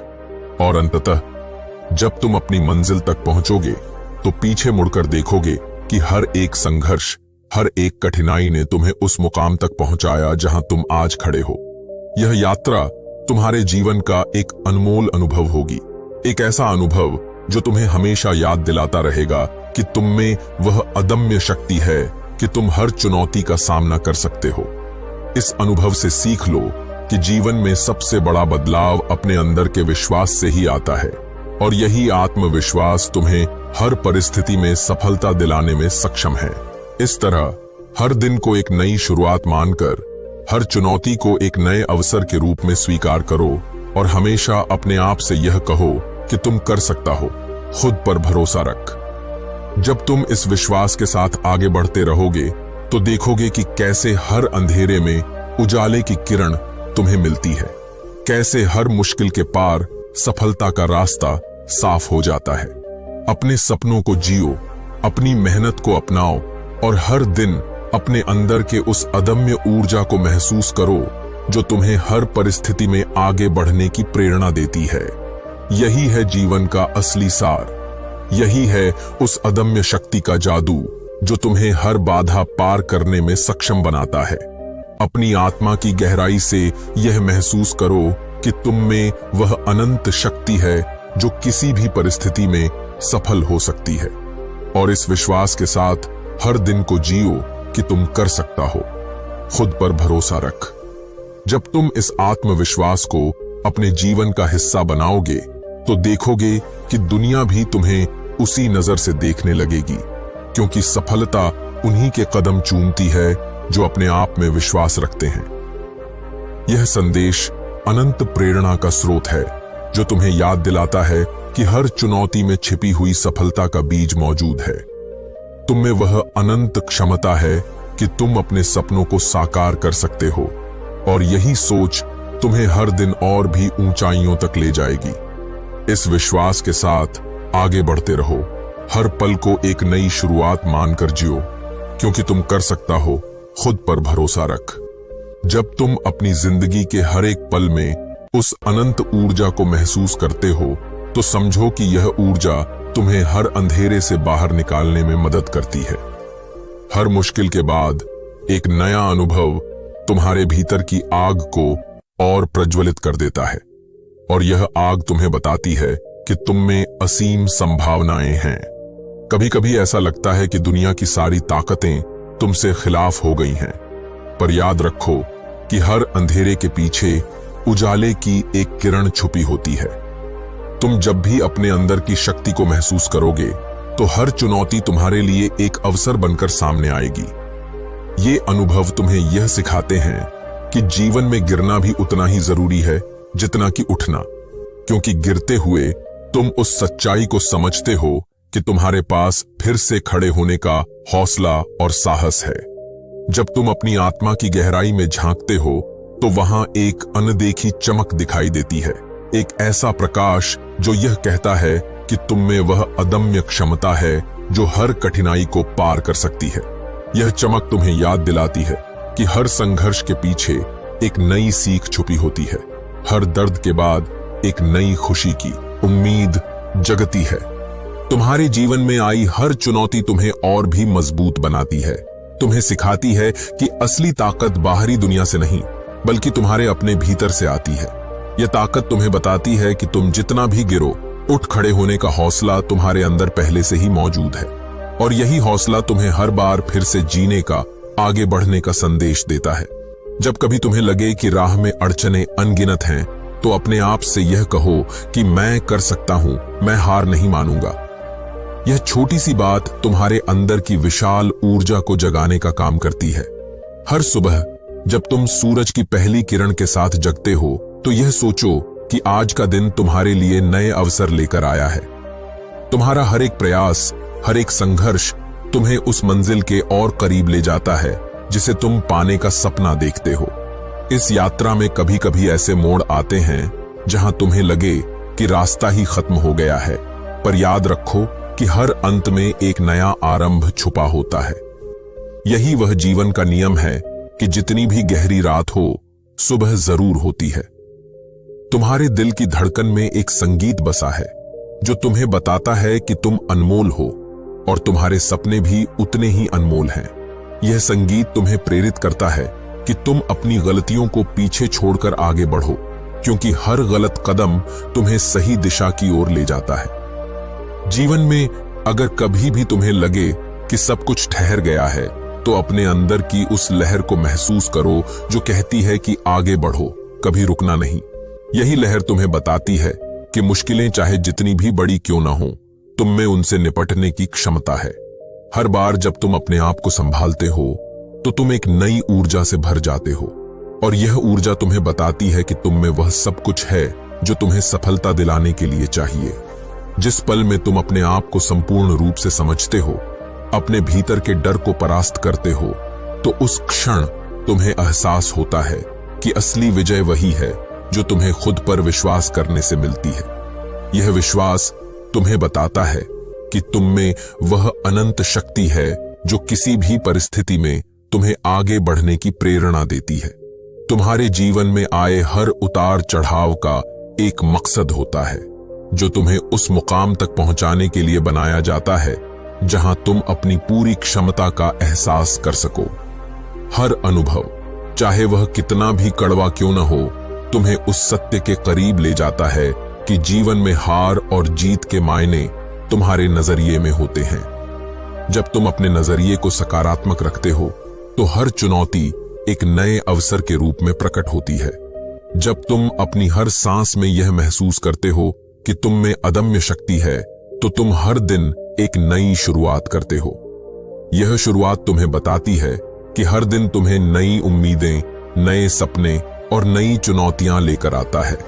और अंततः जब तुम अपनी मंजिल तक पहुंचोगे तो पीछे मुड़कर देखोगे कि हर एक संघर्ष, हर एक कठिनाई ने तुम्हें उस मुकाम तक पहुंचाया जहां तुम आज खड़े हो। यह यात्रा तुम्हारे जीवन का एक अनमोल अनुभव होगी, एक ऐसा अनुभव जो तुम्हें हमेशा याद दिलाता रहेगा कि तुम में वह अदम्य शक्ति है कि तुम हर चुनौती का सामना कर सकते हो। इस अनुभव से सीख लो कि जीवन में सबसे बड़ा बदलाव अपने अंदर के विश्वास से ही आता है, और यही आत्मविश्वास तुम्हें हर परिस्थिति में सफलता दिलाने में सक्षम है। इस तरह हर दिन को एक नई शुरुआत मानकर, हर चुनौती को एक नए अवसर के रूप में स्वीकार करो और हमेशा अपने आप से यह कहो कि तुम कर सकता हो। खुद पर भरोसा रख। जब तुम इस विश्वास के साथ आगे बढ़ते रहोगे तो देखोगे कि कैसे हर अंधेरे में उजाले की किरण तुम्हें मिलती है, कैसे हर मुश्किल के पार सफलता का रास्ता साफ हो जाता है। अपने सपनों को जियो, अपनी मेहनत को अपनाओ और हर दिन अपने अंदर के उस अदम्य ऊर्जा को महसूस करो जो तुम्हें हर परिस्थिति में आगे बढ़ने की प्रेरणा देती है। यही है जीवन का असली सार। यही है उस अदम्य शक्ति का जादू जो तुम्हें हर बाधा पार करने में सक्षम बनाता है। अपनी आत्मा की गहराई से यह महसूस करो कि तुम में वह अनंत शक्ति है जो किसी भी परिस्थिति में सफल हो सकती है, और इस विश्वास के साथ हर दिन को जियो कि तुम कर सकता हो। खुद पर भरोसा रख। जब तुम इस आत्मविश्वास को अपने जीवन का हिस्सा बनाओगे तो देखोगे कि दुनिया भी तुम्हें उसी नजर से देखने लगेगी, क्योंकि सफलता उन्हीं के कदम चूमती है जो अपने आप में विश्वास रखते हैं। यह संदेश अनंत प्रेरणा का स्रोत है जो तुम्हें याद दिलाता है कि हर चुनौती में छिपी हुई सफलता का बीज मौजूद है। तुम में वह अनंत क्षमता है कि तुम अपने सपनों को साकार कर सकते हो, और यही सोच तुम्हें हर दिन और भी ऊंचाइयों तक ले जाएगी। इस विश्वास के साथ आगे बढ़ते रहो। हर पल को एक नई शुरुआत मानकर जियो, क्योंकि तुम कर सकता हो। खुद पर भरोसा रख। जब तुम अपनी जिंदगी के हर एक पल में उस अनंत ऊर्जा को महसूस करते हो तो समझो कि यह ऊर्जा तुम्हें हर अंधेरे से बाहर निकालने में मदद करती है। हर मुश्किल के बाद एक नया अनुभव तुम्हारे भीतर की आग को और प्रज्वलित कर देता है, और यह आग तुम्हें बताती है कि तुम में असीम संभावनाएं हैं। कभी कभी ऐसा लगता है कि दुनिया की सारी ताकतें तुमसे खिलाफ हो गई हैं, पर याद रखो कि हर अंधेरे के पीछे उजाले की एक किरण छुपी होती है। तुम जब भी अपने अंदर की शक्ति को महसूस करोगे तो हर चुनौती तुम्हारे लिए एक अवसर बनकर सामने आएगी। ये अनुभव तुम्हें यह सिखाते हैं कि जीवन में गिरना भी उतना ही जरूरी है जितना कि उठना, क्योंकि गिरते हुए तुम उस सच्चाई को समझते हो कि तुम्हारे पास फिर से खड़े होने का हौसला और साहस है। जब तुम अपनी आत्मा की गहराई में झांकते हो तो वहां एक अनदेखी चमक दिखाई देती है, एक ऐसा प्रकाश जो यह कहता है कि तुम में वह अदम्य क्षमता है जो हर कठिनाई को पार कर सकती है। यह चमक तुम्हें याद दिलाती है कि हर संघर्ष के पीछे एक नई सीख छुपी होती है, हर दर्द के बाद एक नई खुशी की उम्मीद जगती है। तुम्हारे जीवन में आई हर चुनौती तुम्हें और भी मजबूत बनाती है, तुम्हें सिखाती है कि असली ताकत बाहरी दुनिया से नहीं बल्कि तुम्हारे अपने भीतर से आती है। यह ताकत तुम्हें बताती है कि तुम जितना भी गिरो, उठ खड़े होने का हौसला तुम्हारे अंदर पहले से ही मौजूद है, और यही हौसला तुम्हें हर बार फिर से जीने का, आगे बढ़ने का संदेश देता है। जब कभी तुम्हें लगे कि राह में अड़चने अनगिनत हैं, तो अपने आप से यह कहो कि मैं कर सकता हूं, मैं हार नहीं मानूंगा। यह छोटी सी बात तुम्हारे अंदर की विशाल ऊर्जा को जगाने का काम करती है। हर सुबह जब तुम सूरज की पहली किरण के साथ जगते हो तो यह सोचो कि आज का दिन तुम्हारे लिए नए अवसर लेकर आया है। तुम्हारा हर एक प्रयास, हर एक संघर्ष तुम्हें उस मंजिल के और करीब ले जाता है जिसे तुम पाने का सपना देखते हो। इस यात्रा में कभी कभी ऐसे मोड़ आते हैं जहां तुम्हें लगे कि रास्ता ही खत्म हो गया है, पर याद रखो कि हर अंत में एक नया आरंभ छुपा होता है। यही वह जीवन का नियम है कि जितनी भी गहरी रात हो, सुबह जरूर होती है। तुम्हारे दिल की धड़कन में एक संगीत बसा है जो तुम्हें बताता है कि तुम अनमोल हो, और तुम्हारे सपने भी उतने ही अनमोल हैं। यह संगीत तुम्हें प्रेरित करता है कि तुम अपनी गलतियों को पीछे छोड़कर आगे बढ़ो, क्योंकि हर गलत कदम तुम्हें सही दिशा की ओर ले जाता है। जीवन में अगर कभी भी तुम्हें लगे कि सब कुछ ठहर गया है, तो अपने अंदर की उस लहर को महसूस करो जो कहती है कि आगे बढ़ो, कभी रुकना नहीं। यही लहर तुम्हें बताती है कि मुश्किलें चाहे जितनी भी बड़ी क्यों ना हो, तुम में उनसे निपटने की क्षमता है। हर बार जब तुम अपने आप को संभालते हो तो तुम एक नई ऊर्जा से भर जाते हो, और यह ऊर्जा तुम्हें बताती है कि तुम में वह सब कुछ है जो तुम्हें सफलता दिलाने के लिए चाहिए। जिस पल में तुम अपने आप को संपूर्ण रूप से समझते हो, अपने भीतर के डर को परास्त करते हो, तो उस क्षण तुम्हें एहसास होता है कि असली विजय वही है जो तुम्हें खुद पर विश्वास करने से मिलती है। यह विश्वास तुम्हें बताता है कि तुम में वह अनंत शक्ति है जो किसी भी परिस्थिति में तुम्हें आगे बढ़ने की प्रेरणा देती है। तुम्हारे जीवन में आए हर उतार चढ़ाव का एक मकसद होता है जो तुम्हें उस मुकाम तक पहुंचाने के लिए बनाया जाता है जहां तुम अपनी पूरी क्षमता का एहसास कर सको। हर अनुभव, चाहे वह कितना भी कड़वा क्यों न हो, तुम्हें उस सत्य के करीब ले जाता है कि जीवन में हार और जीत के मायने तुम्हारे नजरिए में होते हैं। जब तुम अपने नजरिए को सकारात्मक रखते हो तो हर चुनौती एक नए अवसर के रूप में प्रकट होती है। जब तुम अपनी हर सांस में यह महसूस करते हो कि तुम में अदम्य शक्ति है, तो तुम हर दिन एक नई शुरुआत करते हो। यह शुरुआत तुम्हें बताती है कि हर दिन तुम्हें नई उम्मीदें, नए सपने और नई चुनौतियां लेकर आता है।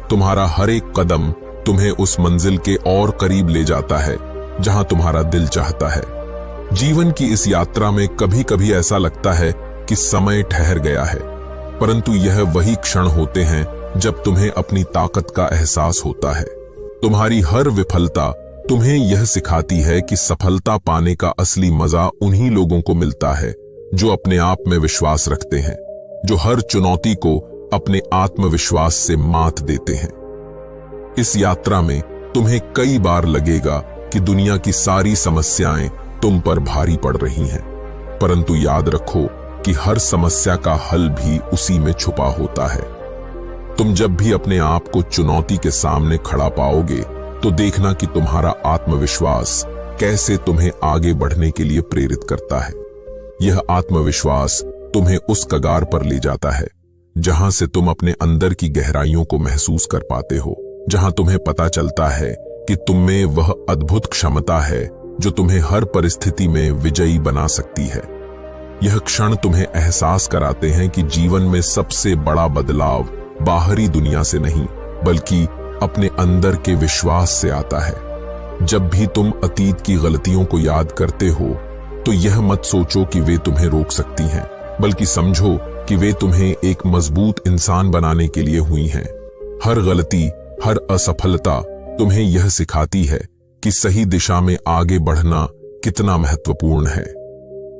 तुम्हारा हर एक कदम तुम्हें उस मंजिल के और करीब ले जाता है जहां तुम्हारा दिल चाहता है। जीवन की इस यात्रा में कभी कभी ऐसा लगता है कि समय ठहर गया है, परंतु यह वही क्षण होते हैं जब तुम्हें अपनी ताकत का एहसास होता है। तुम्हारी हर विफलता तुम्हें यह सिखाती है कि सफलता पाने का असली मजा उन्हीं लोगों को मिलता है जो अपने आप में विश्वास रखते हैं, जो हर चुनौती को अपने आत्मविश्वास से मात देते हैं। इस यात्रा में तुम्हें कई बार लगेगा कि दुनिया की सारी समस्याएं तुम पर भारी पड़ रही हैं, परंतु याद रखो कि हर समस्या का हल भी उसी में छुपा होता है। तुम जब भी अपने आप को चुनौती के सामने खड़ा पाओगे तो देखना कि तुम्हारा आत्मविश्वास कैसे तुम्हें आगे बढ़ने के लिए प्रेरित करता है। यह आत्मविश्वास तुम्हें उस कगार पर ले जाता है जहां से तुम अपने अंदर की गहराइयों को महसूस कर पाते हो, जहां तुम्हें पता चलता है कि तुम में वह अद्भुत क्षमता है जो तुम्हें हर परिस्थिति में विजयी बना सकती है। यह क्षण तुम्हें एहसास कराते हैं कि जीवन में सबसे बड़ा बदलाव बाहरी दुनिया से नहीं, बल्कि अपने अंदर के विश्वास से आता है। जब भी तुम अतीत की गलतियों को याद करते हो तो यह मत सोचो कि वे तुम्हें रोक सकती हैं, बल्कि समझो कि वे तुम्हें एक मजबूत इंसान बनाने के लिए हुई हैं। हर गलती, हर असफलता तुम्हें यह सिखाती है कि सही दिशा में आगे बढ़ना कितना महत्वपूर्ण है।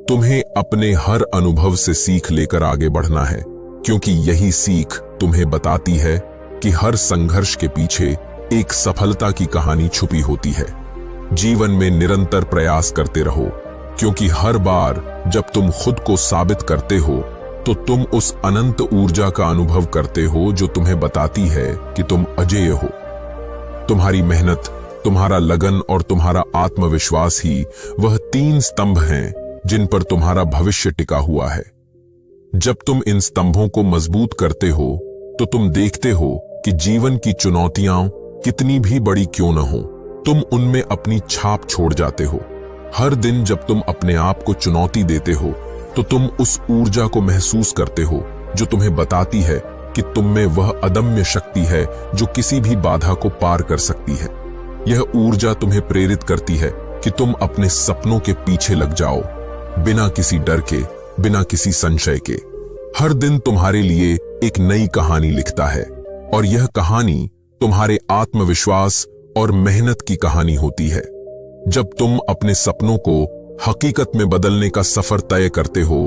तुम्हें अपने हर अनुभव से सीख लेकर आगे बढ़ना है, क्योंकि यही सीख तुम्हें बताती है कि हर संघर्ष के पीछे एक सफलता की कहानी छुपी होती है। जीवन में निरंतर प्रयास करते रहो, क्योंकि हर बार जब तुम खुद को साबित करते हो तो तुम उस अनंत ऊर्जा का अनुभव करते हो जो तुम्हें बताती है कि तुम अजेय हो। तुम्हारी मेहनत, तुम्हारा लगन और तुम्हारा आत्मविश्वास ही वह 3 स्तंभ हैं जिन पर तुम्हारा भविष्य टिका हुआ है। जब तुम इन स्तंभों को मजबूत करते हो तो तुम देखते हो कि जीवन की चुनौतियां कितनी भी बड़ी क्यों न हो, तुम उनमें अपनी छाप छोड़ जाते हो। हर दिन जब तुम अपने आप को चुनौती देते हो तो तुम उस ऊर्जा को महसूस करते हो जो तुम्हें बताती है कि तुम में वह अदम्य शक्ति है जो किसी भी बाधा को पार कर सकती है। यह ऊर्जा तुम्हें प्रेरित करती है कि तुम अपने सपनों के पीछे लग जाओ, बिना किसी डर के, बिना किसी संशय के। हर दिन तुम्हारे लिए एक नई कहानी लिखता है, और यह कहानी तुम्हारे आत्मविश्वास और मेहनत की कहानी होती है। जब तुम अपने सपनों को हकीकत में बदलने का सफर तय करते हो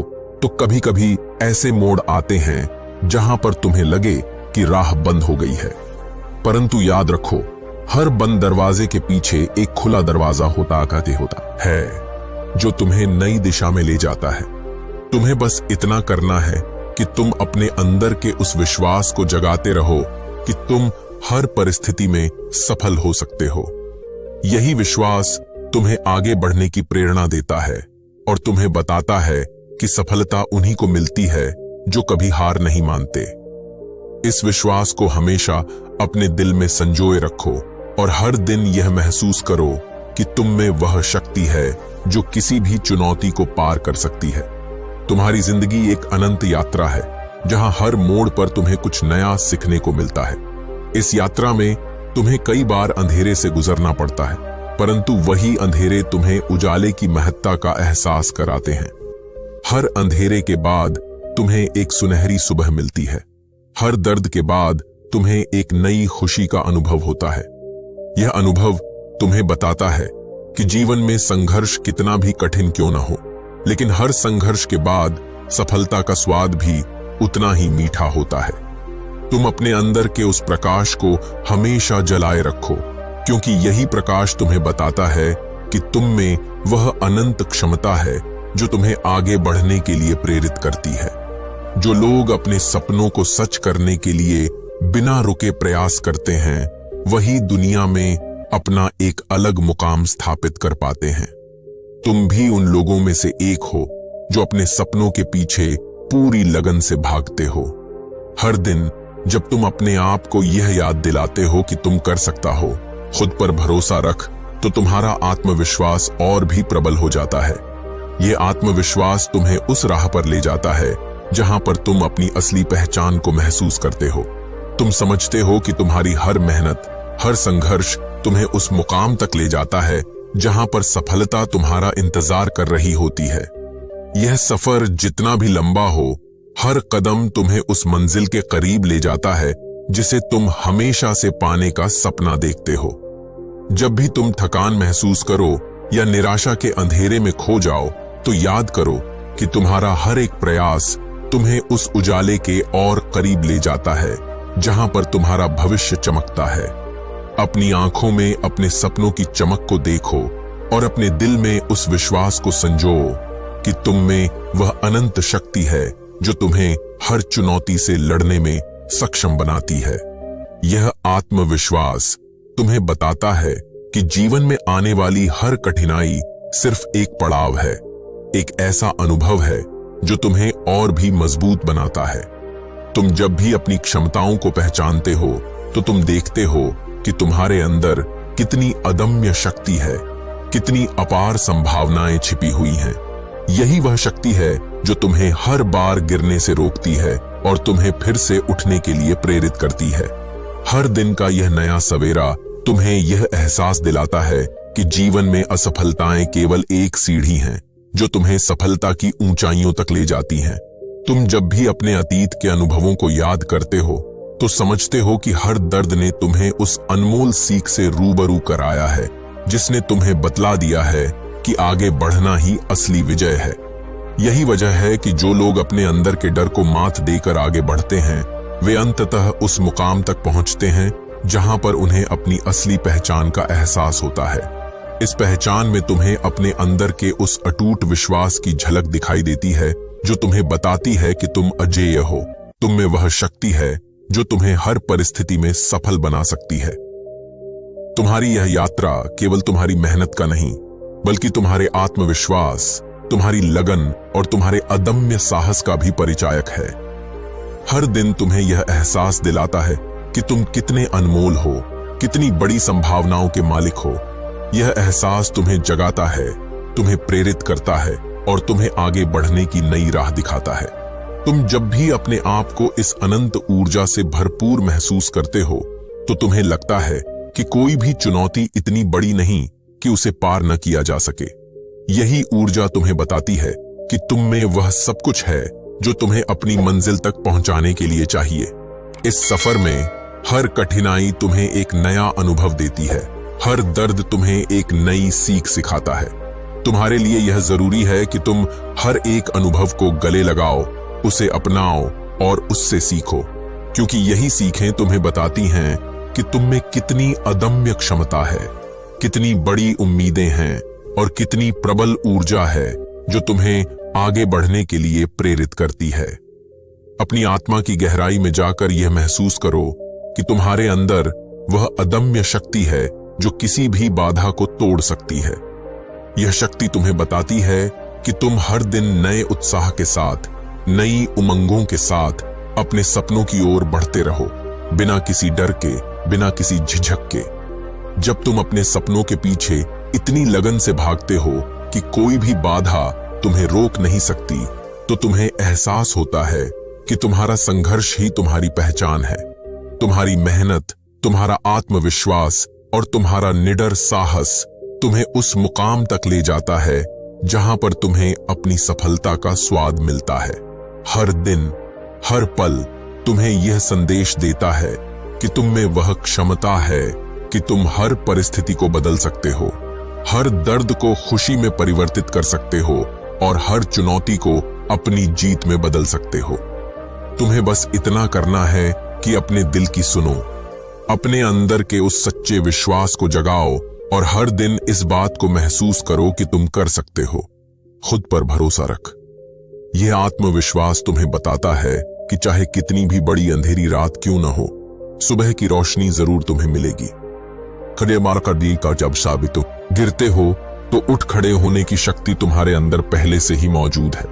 तो कभी कभी ऐसे मोड़ आते हैं जहां पर तुम्हें लगे कि राह बंद हो गई है, परंतु याद रखो हर बंद दरवाजे के पीछे एक खुला दरवाजा होता है जो तुम्हें नई दिशा में ले जाता है। तुम्हें बस इतना करना है कि तुम अपने अंदर के उस विश्वास को जगाते रहो कि तुम हर परिस्थिति में सफल हो सकते हो। यही विश्वास तुम्हें आगे बढ़ने की प्रेरणा देता है और तुम्हें बताता है कि सफलता उन्हीं को मिलती है जो कभी हार नहीं मानते। इस विश्वास को हमेशा अपने दिल में संजोए रखो और हर दिन यह महसूस करो कि तुम में वह शक्ति है जो किसी भी चुनौती को पार कर सकती है। तुम्हारी जिंदगी एक अनंत यात्रा है जहां हर मोड़ पर तुम्हें कुछ नया सीखने को मिलता है। इस यात्रा में तुम्हें कई बार अंधेरे से गुजरना पड़ता है, परंतु वही अंधेरे तुम्हें उजाले की महत्ता का एहसास कराते हैं। हर अंधेरे के बाद तुम्हें एक सुनहरी सुबह मिलती है। हर दर्द के बाद तुम्हें एक नई खुशी का अनुभव होता है। यह अनुभव तुम्हें बताता है कि जीवन में संघर्ष कितना भी कठिन क्यों न हो, लेकिन हर संघर्ष के बाद सफलता का स्वाद भी उतना ही मीठा होता है। तुम अपने अंदर के उस प्रकाश को हमेशा जलाए रखो, क्योंकि यही प्रकाश तुम्हें बताता है कि तुम में वह अनंत क्षमता है जो तुम्हें आगे बढ़ने के लिए प्रेरित करती है। जो लोग अपने सपनों को सच करने के लिए बिना रुके प्रयास करते हैं, वही दुनिया में अपना एक अलग मुकाम स्थापित कर पाते हैं। तुम भी उन लोगों में से एक हो जो अपने सपनों के पीछे पूरी लगन से भागते हो। हर दिन जब तुम अपने आप को यह याद दिलाते हो कि तुम कर सकता हो, खुद पर भरोसा रख, तो तुम्हारा आत्मविश्वास और भी प्रबल हो जाता है। यह आत्मविश्वास तुम्हें उस राह पर ले जाता है जहां पर तुम अपनी असली पहचान को महसूस करते हो। तुम समझते हो कि तुम्हारी हर मेहनत, हर संघर्ष तुम्हें उस मुकाम तक ले जाता है जहां पर सफलता तुम्हारा इंतजार कर रही होती है। यह सफर जितना भी लंबा हो, हर कदम तुम्हें उस मंजिल के करीब ले जाता है जिसे तुम हमेशा से पाने का सपना देखते हो। जब भी तुम थकान महसूस करो या निराशा के अंधेरे में खो जाओ, तो याद करो कि तुम्हारा हर एक प्रयास तुम्हें उस उजाले के और करीब ले जाता है जहां पर तुम्हारा भविष्य चमकता है। अपनी आंखों में अपने सपनों की चमक को देखो और अपने दिल में उस विश्वास को संजोओ कि तुम में वह अनंत शक्ति है जो तुम्हें हर चुनौती से लड़ने में सक्षम बनाती है। यह आत्मविश्वास तुम्हें बताता है कि जीवन में आने वाली हर कठिनाई सिर्फ एक पड़ाव है, एक ऐसा अनुभव है जो तुम्हें और भी मजबूत बनाता है। तुम जब भी अपनी क्षमताओं को पहचानते हो, तो तुम देखते हो कि तुम्हारे अंदर कितनी अदम्य शक्ति है, कितनी अपार संभावनाएं छिपी हुई हैं। यही वह शक्ति है जो तुम्हें हर बार गिरने से रोकती है और तुम्हें फिर से उठने के लिए प्रेरित करती है। हर दिन का यह नया सवेरा तुम्हें यह एहसास दिलाता है कि जीवन में असफलताएं केवल एक सीढ़ी हैं जो तुम्हें सफलता की ऊंचाइयों तक ले जाती हैं। तुम जब भी अपने अतीत के अनुभवों को याद करते हो, तो समझते हो कि हर दर्द ने तुम्हें उस अनमोल सीख से रूबरू कराया है जिसने तुम्हें बतला दिया है कि आगे बढ़ना ही असली विजय है। यही वजह है कि जो लोग अपने अंदर के डर को मात देकर आगे बढ़ते हैं, वे अंततः उस मुकाम तक पहुंचते हैं जहां पर उन्हें अपनी असली पहचान का एहसास होता है। इस पहचान में तुम्हें अपने अंदर के उस अटूट विश्वास की झलक दिखाई देती है जो तुम्हें बताती है कि तुम अजेय हो। तुम में वह शक्ति है जो तुम्हें हर परिस्थिति में सफल बना सकती है। तुम्हारी यह यात्रा केवल तुम्हारी मेहनत का नहीं, बल्कि तुम्हारे आत्मविश्वास, तुम्हारी लगन और तुम्हारे अदम्य साहस का भी परिचायक है। हर दिन तुम्हें यह एहसास दिलाता है कि तुम कितने अनमोल हो, कितनी बड़ी संभावनाओं के मालिक हो। यह एहसास तुम्हें जगाता है, तुम्हें प्रेरित करता है और तुम्हें आगे बढ़ने की नई राह दिखाता है। तुम जब भी अपने आप को इस अनंत ऊर्जा से भरपूर महसूस करते हो, तो तुम्हें लगता है कि कोई भी चुनौती इतनी बड़ी नहीं कि उसे पार न किया जा सके। यही ऊर्जा तुम्हें बताती है कि तुम में वह सब कुछ है जो तुम्हें अपनी मंजिल तक पहुंचाने के लिए चाहिए। इस सफर में हर कठिनाई तुम्हें एक नया अनुभव देती है, हर दर्द तुम्हें एक नई सीख सिखाता है। तुम्हारे लिए यह जरूरी है कि तुम हर एक अनुभव को गले लगाओ, उसे अपनाओ और उससे सीखो, क्योंकि यही सीखें तुम्हें बताती हैं कि तुम में कितनी अदम्य क्षमता है, कितनी बड़ी उम्मीदें हैं और कितनी प्रबल ऊर्जा है जो तुम्हें आगे बढ़ने के लिए प्रेरित करती है। अपनी आत्मा की गहराई में जाकर यह महसूस करो कि तुम्हारे अंदर वह अदम्य शक्ति है जो किसी भी बाधा को तोड़ सकती है। यह शक्ति तुम्हें बताती है कि तुम हर दिन नए उत्साह के साथ, नई उमंगों के साथ अपने सपनों की ओर बढ़ते रहो, बिना किसी डर के, बिना किसी झिझक के। जब तुम अपने सपनों के पीछे इतनी लगन से भागते हो कि कोई भी बाधा तुम्हें रोक नहीं सकती, तो तुम्हें एहसास होता है कि तुम्हारा संघर्ष ही तुम्हारी पहचान है। तुम्हारी मेहनत, तुम्हारा आत्मविश्वास और तुम्हारा निडर साहस तुम्हें उस मुकाम तक ले जाता है जहां पर तुम्हें अपनी सफलता का स्वाद मिलता है। हर दिन, हर पल तुम्हें यह संदेश देता है कि तुम में वह क्षमता है कि तुम हर परिस्थिति को बदल सकते हो, हर दर्द को खुशी में परिवर्तित कर सकते हो और हर चुनौती को अपनी जीत में बदल सकते हो। तुम्हें बस इतना करना है कि अपने दिल की सुनो, अपने अंदर के उस सच्चे विश्वास को जगाओ और हर दिन इस बात को महसूस करो कि तुम कर सकते हो। खुद पर भरोसा रख। यह आत्मविश्वास तुम्हें बताता है कि चाहे कितनी भी बड़ी अंधेरी रात क्यों न हो, सुबह की रोशनी जरूर तुम्हें मिलेगी। खड़े मार कर दी का जब साबित हो, गिरते हो तो उठ खड़े होने की शक्ति तुम्हारे अंदर पहले से ही मौजूद है।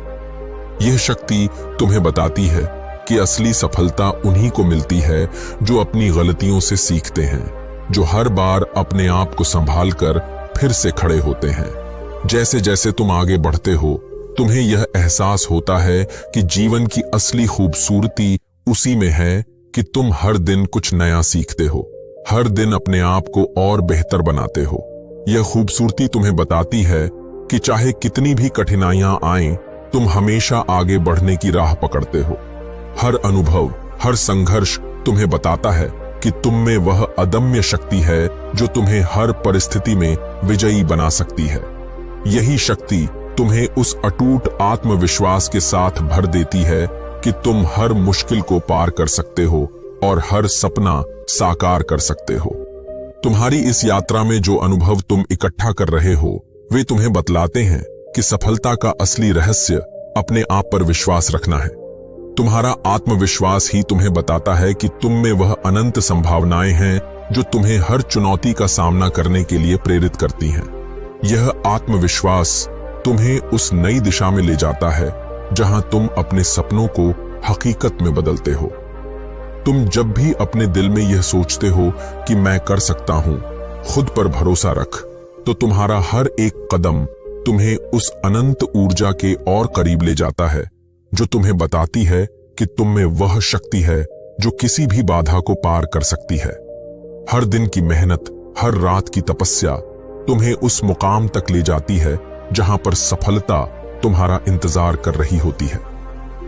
यह शक्ति तुम्हें बताती है कि असली सफलता उन्हीं को मिलती है जो अपनी गलतियों से सीखते हैं, जो हर बार अपने आप को संभाल कर फिर से खड़े होते हैं। जैसे जैसे तुम आगे बढ़ते हो, तुम्हें यह एहसास होता है कि जीवन की असली खूबसूरती उसी में है कि तुम हर दिन कुछ नया सीखते हो, हर दिन अपने आप को और बेहतर बनाते हो। यह खूबसूरती तुम्हें बताती है कि चाहे कितनी भी कठिनाइयां आएं, तुम हमेशा आगे बढ़ने की राह पकड़ते हो। हर अनुभव, हर संघर्ष तुम्हें बताता है कि तुम में वह अदम्य शक्ति है जो तुम्हें हर परिस्थिति में विजयी बना सकती है। यही शक्ति तुम्हें उस अटूट आत्मविश्वास के साथ भर देती है कि तुम हर मुश्किल को पार कर सकते हो और हर सपना साकार कर सकते हो। तुम्हारी इस यात्रा में जो अनुभव तुम इकट्ठा कर रहे हो, वे तुम्हें बतलाते हैं कि सफलता का असली रहस्य अपने आप पर विश्वास रखना है। तुम्हारा आत्मविश्वास ही तुम्हें बताता है कि तुम में वह अनंत संभावनाएं हैं जो तुम्हें हर चुनौती का सामना करने के लिए प्रेरित करती हैं। यह आत्मविश्वास तुम्हें उस नई दिशा में ले जाता है जहां तुम अपने सपनों को हकीकत में बदलते हो। तुम जब भी अपने दिल में यह सोचते हो कि मैं कर सकता हूं, खुद पर भरोसा रख, तो तुम्हारा हर एक कदम तुम्हें उस अनंत ऊर्जा के और करीब ले जाता है जो तुम्हें बताती है कि तुम में वह शक्ति है जो किसी भी बाधा को पार कर सकती है। हर दिन की मेहनत, हर रात की तपस्या तुम्हें उस मुकाम तक ले जाती है जहां पर सफलता तुम्हारा इंतजार कर रही होती है।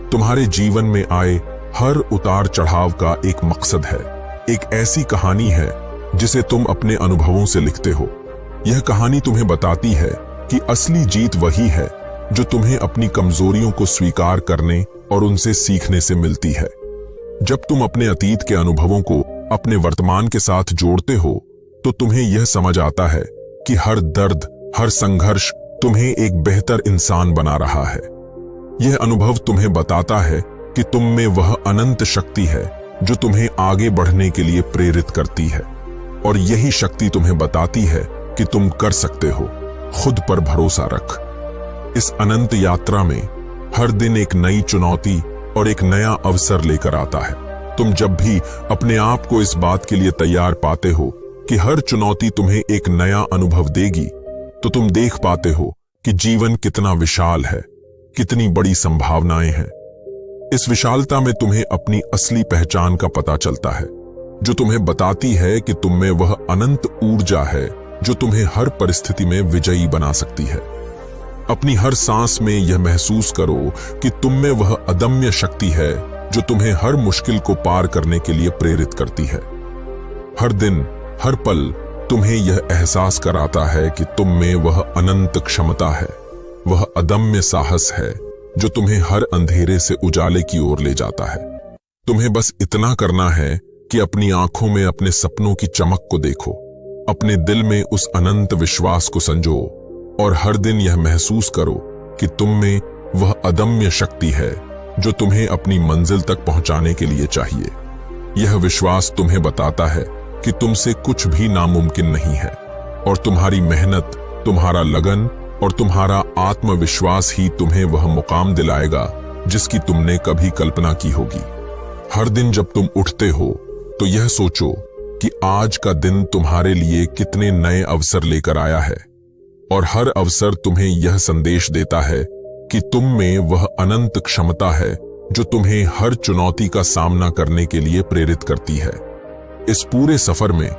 तुम्हारे जीवन में आए हर उतार चढ़ाव का एक मकसद है, एक ऐसी कहानी है जिसे तुम अपने अनुभवों से लिखते हो। यह कहानी तुम्हें बताती है कि असली जीत वही है जो तुम्हें अपनी कमजोरियों को स्वीकार करने और उनसे सीखने से मिलती है। जब तुम अपने अतीत के अनुभवों को अपने वर्तमान के साथ जोड़ते हो, तो तुम्हें यह समझ आता है कि हर दर्द, हर संघर्ष तुम्हें एक बेहतर इंसान बना रहा है। यह अनुभव तुम्हें बताता है कि तुम में वह अनंत शक्ति है जो तुम्हें आगे बढ़ने के लिए प्रेरित करती है, और यही शक्ति तुम्हें बताती है कि तुम कर सकते हो। खुद पर भरोसा रख। इस अनंत यात्रा में हर दिन एक नई चुनौती और एक नया अवसर लेकर आता है। तुम जब भी अपने आप को इस बात के लिए तैयार पाते हो कि हर चुनौती तुम्हें एक नया अनुभव देगी, तो तुम देख पाते हो कि जीवन कितना विशाल है, कितनी बड़ी संभावनाएं हैं। इस विशालता में तुम्हें अपनी असली पहचान का पता चलता है, जो तुम्हें बताती है कि तुम में वह अनंत ऊर्जा है जो तुम्हें हर परिस्थिति में विजयी बना सकती है। अपनी हर सांस में यह महसूस करो कि तुम में वह अदम्य शक्ति है जो तुम्हें हर मुश्किल को पार करने के लिए प्रेरित करती है। हर दिन, हर पल तुम्हें यह एहसास कराता है कि तुम में वह अनंत क्षमता है, वह अदम्य साहस है जो तुम्हें हर अंधेरे से उजाले की ओर ले जाता है। तुम्हें बस इतना करना है कि अपनी आंखों में अपने सपनों की चमक को देखो, अपने दिल में उस अनंत विश्वास को संजो और हर दिन यह महसूस करो कि तुम में वह अदम्य शक्ति है जो तुम्हें अपनी मंजिल तक पहुंचाने के लिए चाहिए। यह विश्वास तुम्हें बताता है कि तुमसे कुछ भी नामुमकिन नहीं है और तुम्हारी मेहनत, तुम्हारा लगन और तुम्हारा आत्मविश्वास ही तुम्हें वह मुकाम दिलाएगा जिसकी तुमने कभी कल्पना की होगी। हर दिन जब तुम उठते हो तो यह सोचो कि आज का दिन तुम्हारे लिए कितने नए अवसर लेकर आया है और हर अवसर तुम्हें यह संदेश देता है कि तुम में वह अनंत क्षमता है जो तुम्हें हर चुनौती का सामना करने के लिए प्रेरित करती है। इस पूरे सफर में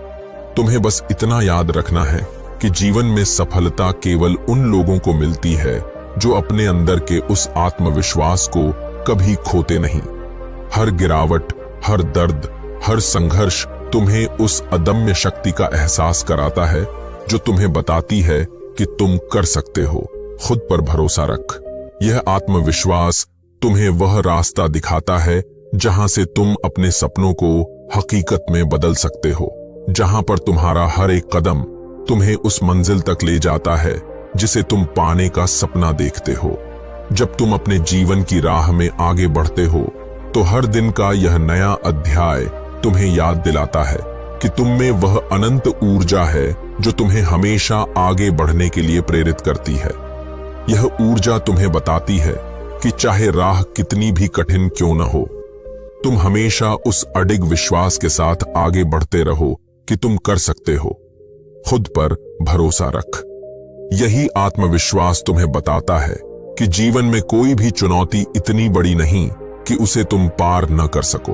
तुम्हें बस इतना याद रखना है कि जीवन में सफलता केवल उन लोगों को मिलती है जो अपने अंदर के उस आत्मविश्वास को कभी खोते नहीं। हर गिरावट, हर दर्द, हर संघर्ष तुम्हें उस अदम्य शक्ति का एहसास कराता है जो तुम्हें बताती है कि तुम कर सकते हो। खुद पर भरोसा रख। यह आत्मविश्वास तुम्हें वह रास्ता दिखाता है जहां से तुम अपने सपनों को हकीकत में बदल सकते हो, जहां पर तुम्हारा हर एक कदम तुम्हें उस मंजिल तक ले जाता है जिसे तुम पाने का सपना देखते हो। जब तुम अपने जीवन की राह में आगे बढ़ते हो तो हर दिन का यह नया अध्याय तुम्हें याद दिलाता है कि तुम में वह अनंत ऊर्जा है जो तुम्हें हमेशा आगे बढ़ने के लिए प्रेरित करती है। यह ऊर्जा तुम्हें बताती है कि चाहे राह कितनी भी कठिन क्यों न हो, तुम हमेशा उस अडिग विश्वास के साथ आगे बढ़ते रहो कि तुम कर सकते हो। खुद पर भरोसा रख। यही आत्मविश्वास तुम्हें बताता है कि जीवन में कोई भी चुनौती इतनी बड़ी नहीं कि उसे तुम पार न कर सको।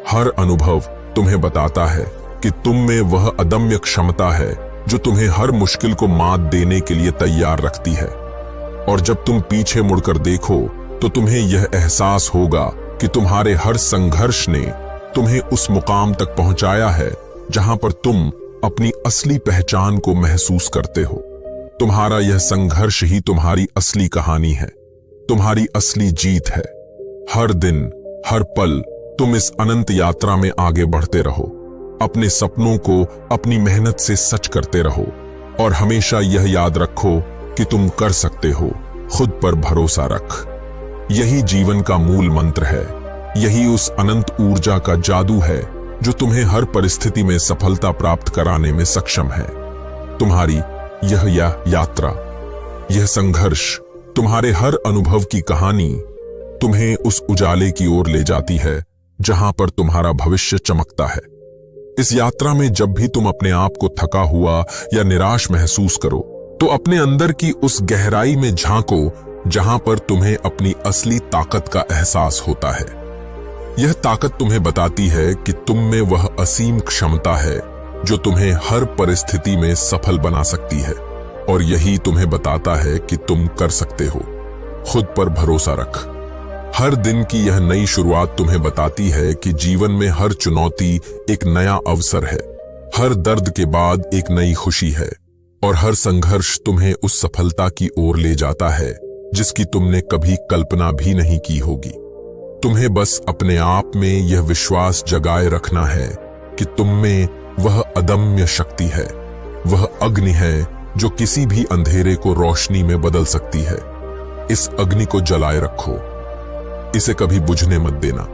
हर अनुभव तुम्हें बताता है कि तुम में वह अदम्य क्षमता है जो तुम्हें हर मुश्किल को मात देने के लिए तैयार रखती है। और जब तुम पीछे मुड़कर देखो तो तुम्हें यह एहसास होगा कि तुम्हारे हर संघर्ष ने तुम्हें उस मुकाम तक पहुंचाया है जहां पर तुम अपनी असली पहचान को महसूस करते हो। तुम्हारा यह संघर्ष ही तुम्हारी असली कहानी है, तुम्हारी असली जीत है। हर दिन, हर पल तुम इस अनंत यात्रा में आगे बढ़ते रहो। अपने सपनों को अपनी मेहनत से सच करते रहो और हमेशा यह याद रखो कि तुम कर सकते हो। खुद पर भरोसा रख। यही जीवन का मूल मंत्र है। यही उस अनंत ऊर्जा का जादू है जो तुम्हें हर परिस्थिति में सफलता प्राप्त कराने में सक्षम है। तुम्हारी यह यात्रा, यह संघर्ष, तुम्हारे हर अनुभव की कहानी तुम्हें उस उजाले की ओर ले जाती है जहां पर तुम्हारा भविष्य चमकता है। इस यात्रा में जब भी तुम अपने आप को थका हुआ या निराश महसूस करो तो अपने अंदर की उस गहराई में झांको जहां पर तुम्हें अपनी असली ताकत का एहसास होता है। यह ताकत तुम्हें बताती है कि तुम में वह असीम क्षमता है जो तुम्हें हर परिस्थिति में सफल बना सकती है और यही तुम्हें बताता है कि तुम कर सकते हो। खुद पर भरोसा रख। हर दिन की यह नई शुरुआत तुम्हें बताती है कि जीवन में हर चुनौती एक नया अवसर है, हर दर्द के बाद एक नई खुशी है और हर संघर्ष तुम्हें उस सफलता की ओर ले जाता है जिसकी तुमने कभी कल्पना भी नहीं की होगी। तुम्हें बस अपने आप में यह विश्वास जगाए रखना है कि तुम में वह अदम्य शक्ति है, वह अग्नि है जो किसी भी अंधेरे को रोशनी में बदल सकती है। इस अग्नि को जलाए रखो, इसे कभी बुझने मत देना।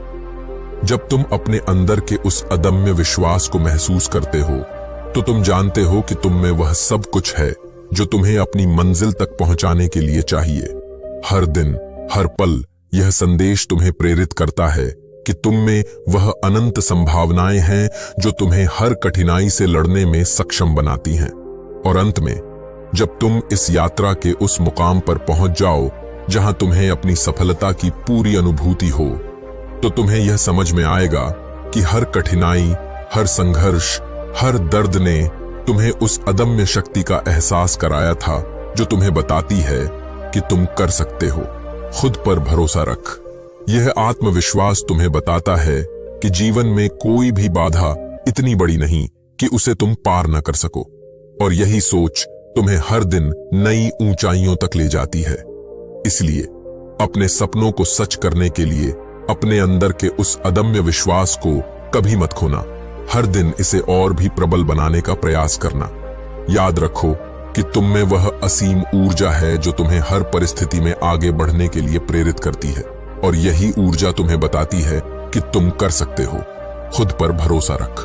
जब तुम अपने अंदर के उस अदम्य विश्वास को महसूस करते हो तो तुम जानते हो कि तुम में वह सब कुछ है जो तुम्हें अपनी मंजिल तक पहुंचाने के लिए चाहिए। हर दिन, हर पल यह संदेश तुम्हें प्रेरित करता है कि तुम में वह अनंत संभावनाएं हैं जो तुम्हें हर कठिनाई से लड़ने में सक्षम बनाती हैं। और अंत में जब तुम इस यात्रा के उस मुकाम पर पहुंच जाओ जहां तुम्हें अपनी सफलता की पूरी अनुभूति हो, तो तुम्हें यह समझ में आएगा कि हर कठिनाई, हर संघर्ष, हर दर्द ने तुम्हें उस अदम्य शक्ति का एहसास कराया था जो तुम्हें बताती है कि तुम कर सकते हो। खुद पर भरोसा रख। यह आत्मविश्वास तुम्हें बताता है कि जीवन में कोई भी बाधा इतनी बड़ी नहीं कि उसे तुम पार न कर सको, और यही सोच तुम्हें हर दिन नई ऊंचाइयों तक ले जाती है। इसलिए अपने सपनों को सच करने के लिए अपने अंदर के उस अदम्य विश्वास को कभी मत खोना। हर दिन इसे और भी प्रबल बनाने का प्रयास करना। याद रखो कि तुम में वह असीम ऊर्जा है जो तुम्हें हर परिस्थिति में आगे बढ़ने के लिए प्रेरित करती है, और यही ऊर्जा तुम्हें बताती है कि तुम कर सकते हो। खुद पर भरोसा रख।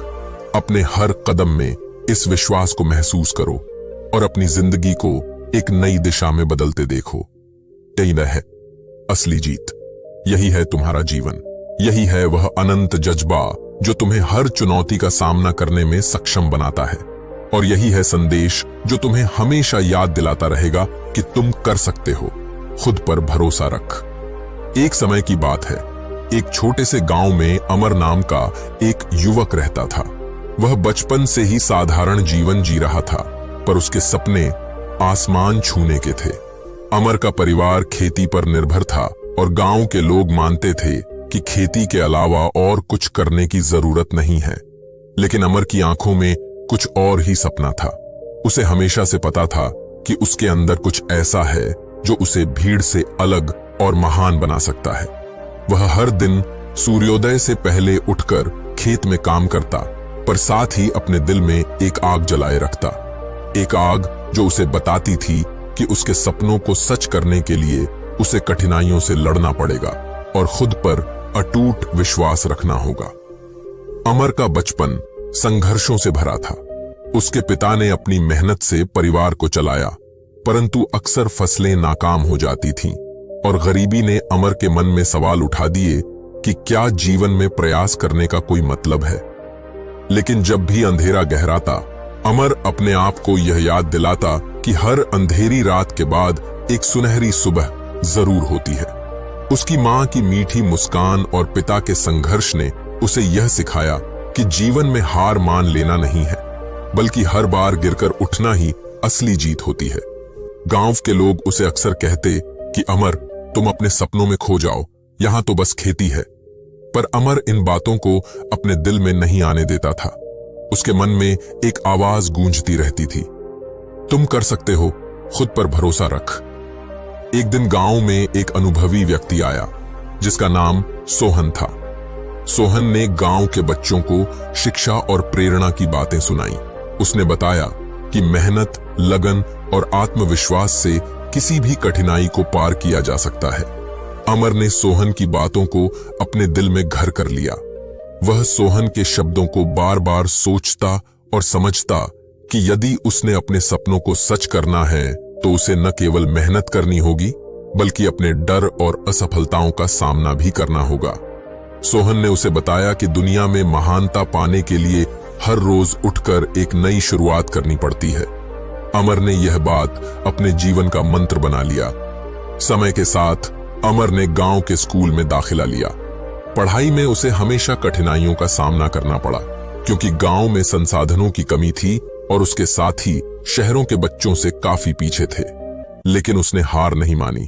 अपने हर कदम में इस विश्वास को महसूस करो और अपनी जिंदगी को एक नई दिशा में बदलते देखो। यही है असली जीत। यही है तुम्हारा जीवन। यही है वह अनंत जज्बा जो तुम्हें हर चुनौती का सामना करने में सक्षम बनाता है, और यही है संदेश जो तुम्हें हमेशा याद दिलाता रहेगा कि तुम कर सकते हो। खुद पर भरोसा रख। एक समय की बात है, एक छोटे से गांव में अमर नाम का एक युवक रहता था। वह बचपन से ही साधारण जीवन जी रहा था, पर उसके सपने आसमान छूने के थे। अमर का परिवार खेती पर निर्भर था और गांव के लोग मानते थे कि खेती के अलावा और कुछ करने की जरूरत नहीं है। लेकिन अमर की आंखों में कुछ और ही सपना था। उसे हमेशा से पता था कि उसके अंदर कुछ ऐसा है जो उसे भीड़ से अलग और महान बना सकता है। वह हर दिन सूर्योदय से पहले उठकर खेत में काम करता, पर साथ ही अपने दिल में एक आग जलाए रखता। एक आग जो उसे बताती थी कि उसके सपनों को सच करने के लिए उसे कठिनाइयों से लड़ना पड़ेगा और खुद पर अटूट विश्वास रखना होगा। अमर का बचपन संघर्षों से भरा था। उसके पिता ने अपनी मेहनत से परिवार को चलाया, परंतु अक्सर फसलें नाकाम हो जाती थीं और गरीबी ने अमर के मन में सवाल उठा दिए कि क्या जीवन में प्रयास करने का कोई मतलब है। लेकिन जब भी अंधेरा गहराता, अमर अपने आप को यह याद दिलाता कि हर अंधेरी रात के बाद एक सुनहरी सुबह जरूर होती है। उसकी मां की मीठी मुस्कान और पिता के संघर्ष ने उसे यह सिखाया कि जीवन में हार मान लेना नहीं है, बल्कि हर बार गिरकर उठना ही असली जीत होती है। गांव के लोग उसे अक्सर कहते कि अमर, तुम अपने सपनों में खो जाओ, यहां तो बस खेती है। पर अमर इन बातों को अपने दिल में नहीं आने देता था। उसके मन में एक आवाज गूंजती रहती थी, तुम कर सकते हो, खुद पर भरोसा रख। एक दिन गांव में एक अनुभवी व्यक्ति आया जिसका नाम सोहन था। सोहन ने गांव के बच्चों को शिक्षा और प्रेरणा की बातें सुनाई। उसने बताया कि मेहनत, लगन और आत्मविश्वास से किसी भी कठिनाई को पार किया जा सकता है। अमर ने सोहन की बातों को अपने दिल में घर कर लिया। वह सोहन के शब्दों को बार बार सोचता और समझता कि यदि उसने अपने सपनों को सच करना है तो उसे न केवल मेहनत करनी होगी, बल्कि अपने डर और असफलताओं का सामना भी करना होगा। सोहन ने उसे बताया कि दुनिया में महानता पाने के लिए हर रोज उठकर एक नई शुरुआत करनी पड़ती है। अमर ने यह बात अपने जीवन का मंत्र बना लिया। समय के साथ अमर ने गांव के स्कूल में दाखिला लिया। पढ़ाई में उसे हमेशा कठिनाइयों का सामना करना पड़ा, क्योंकि गांव में संसाधनों की कमी थी और उसके साथ ही शहरों के बच्चों से काफी पीछे थे। लेकिन उसने हार नहीं मानी।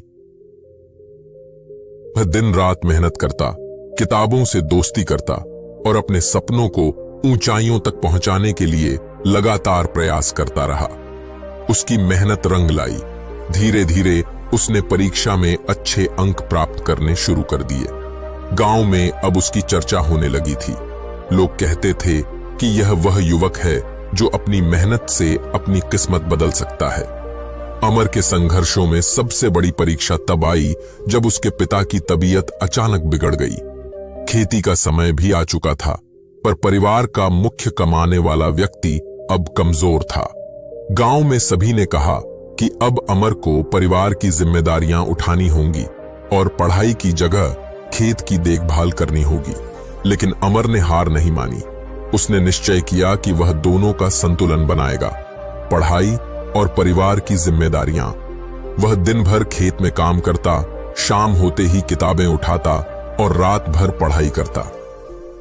वह दिन रात मेहनत करता, किताबों से दोस्ती करता और अपने सपनों को ऊंचाइयों तक पहुंचाने के लिए लगातार प्रयास करता रहा। उसकी मेहनत रंग लाई। धीरे धीरे उसने परीक्षा में अच्छे अंक प्राप्त करने शुरू कर दिए। गांव में अब उसकी चर्चा होने लगी थी। लोग कहते थे कि यह वह युवक है जो अपनी मेहनत से अपनी किस्मत बदल सकता है। अमर के संघर्षों में सबसे बड़ी परीक्षा तब आई जब उसके पिता की तबीयत अचानक बिगड़ गई। खेती का समय भी आ चुका था, पर परिवार का मुख्य कमाने वाला व्यक्ति अब कमजोर था। गांव में सभी ने कहा कि अब अमर को परिवार की जिम्मेदारियां उठानी होंगी और पढ़ाई की जगह खेत की देखभाल करनी होगी। लेकिन अमर ने हार नहीं मानी। उसने निश्चय किया कि वह दोनों का संतुलन बनाएगा, पढ़ाई और परिवार की जिम्मेदारियां। वह दिन भर खेत में काम करता, शाम होते ही किताबें उठाता और रात भर पढ़ाई करता।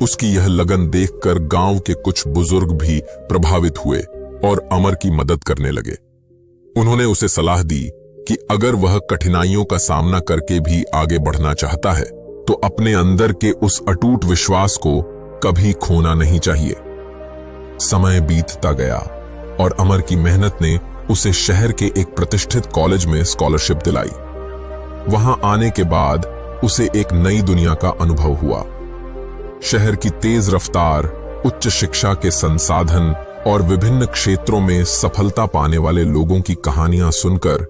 उसकी यह लगन देखकर गांव के कुछ बुजुर्ग भी प्रभावित हुए और अमर की मदद करने लगे। उन्होंने उसे सलाह दी कि अगर वह कठिनाइयों का सामना करके भी आगे बढ़ना चाहता है तो अपने अंदर के उस अटूट विश्वास को कभी खोना नहीं चाहिए। समय बीतता गया और अमर की मेहनत ने उसे शहर के एक प्रतिष्ठित कॉलेज में स्कॉलरशिप दिलाई। वहां आने के बाद उसे एक नई दुनिया का अनुभव हुआ। शहर की तेज रफ्तार, उच्च शिक्षा के संसाधन और विभिन्न क्षेत्रों में सफलता पाने वाले लोगों की कहानियां सुनकर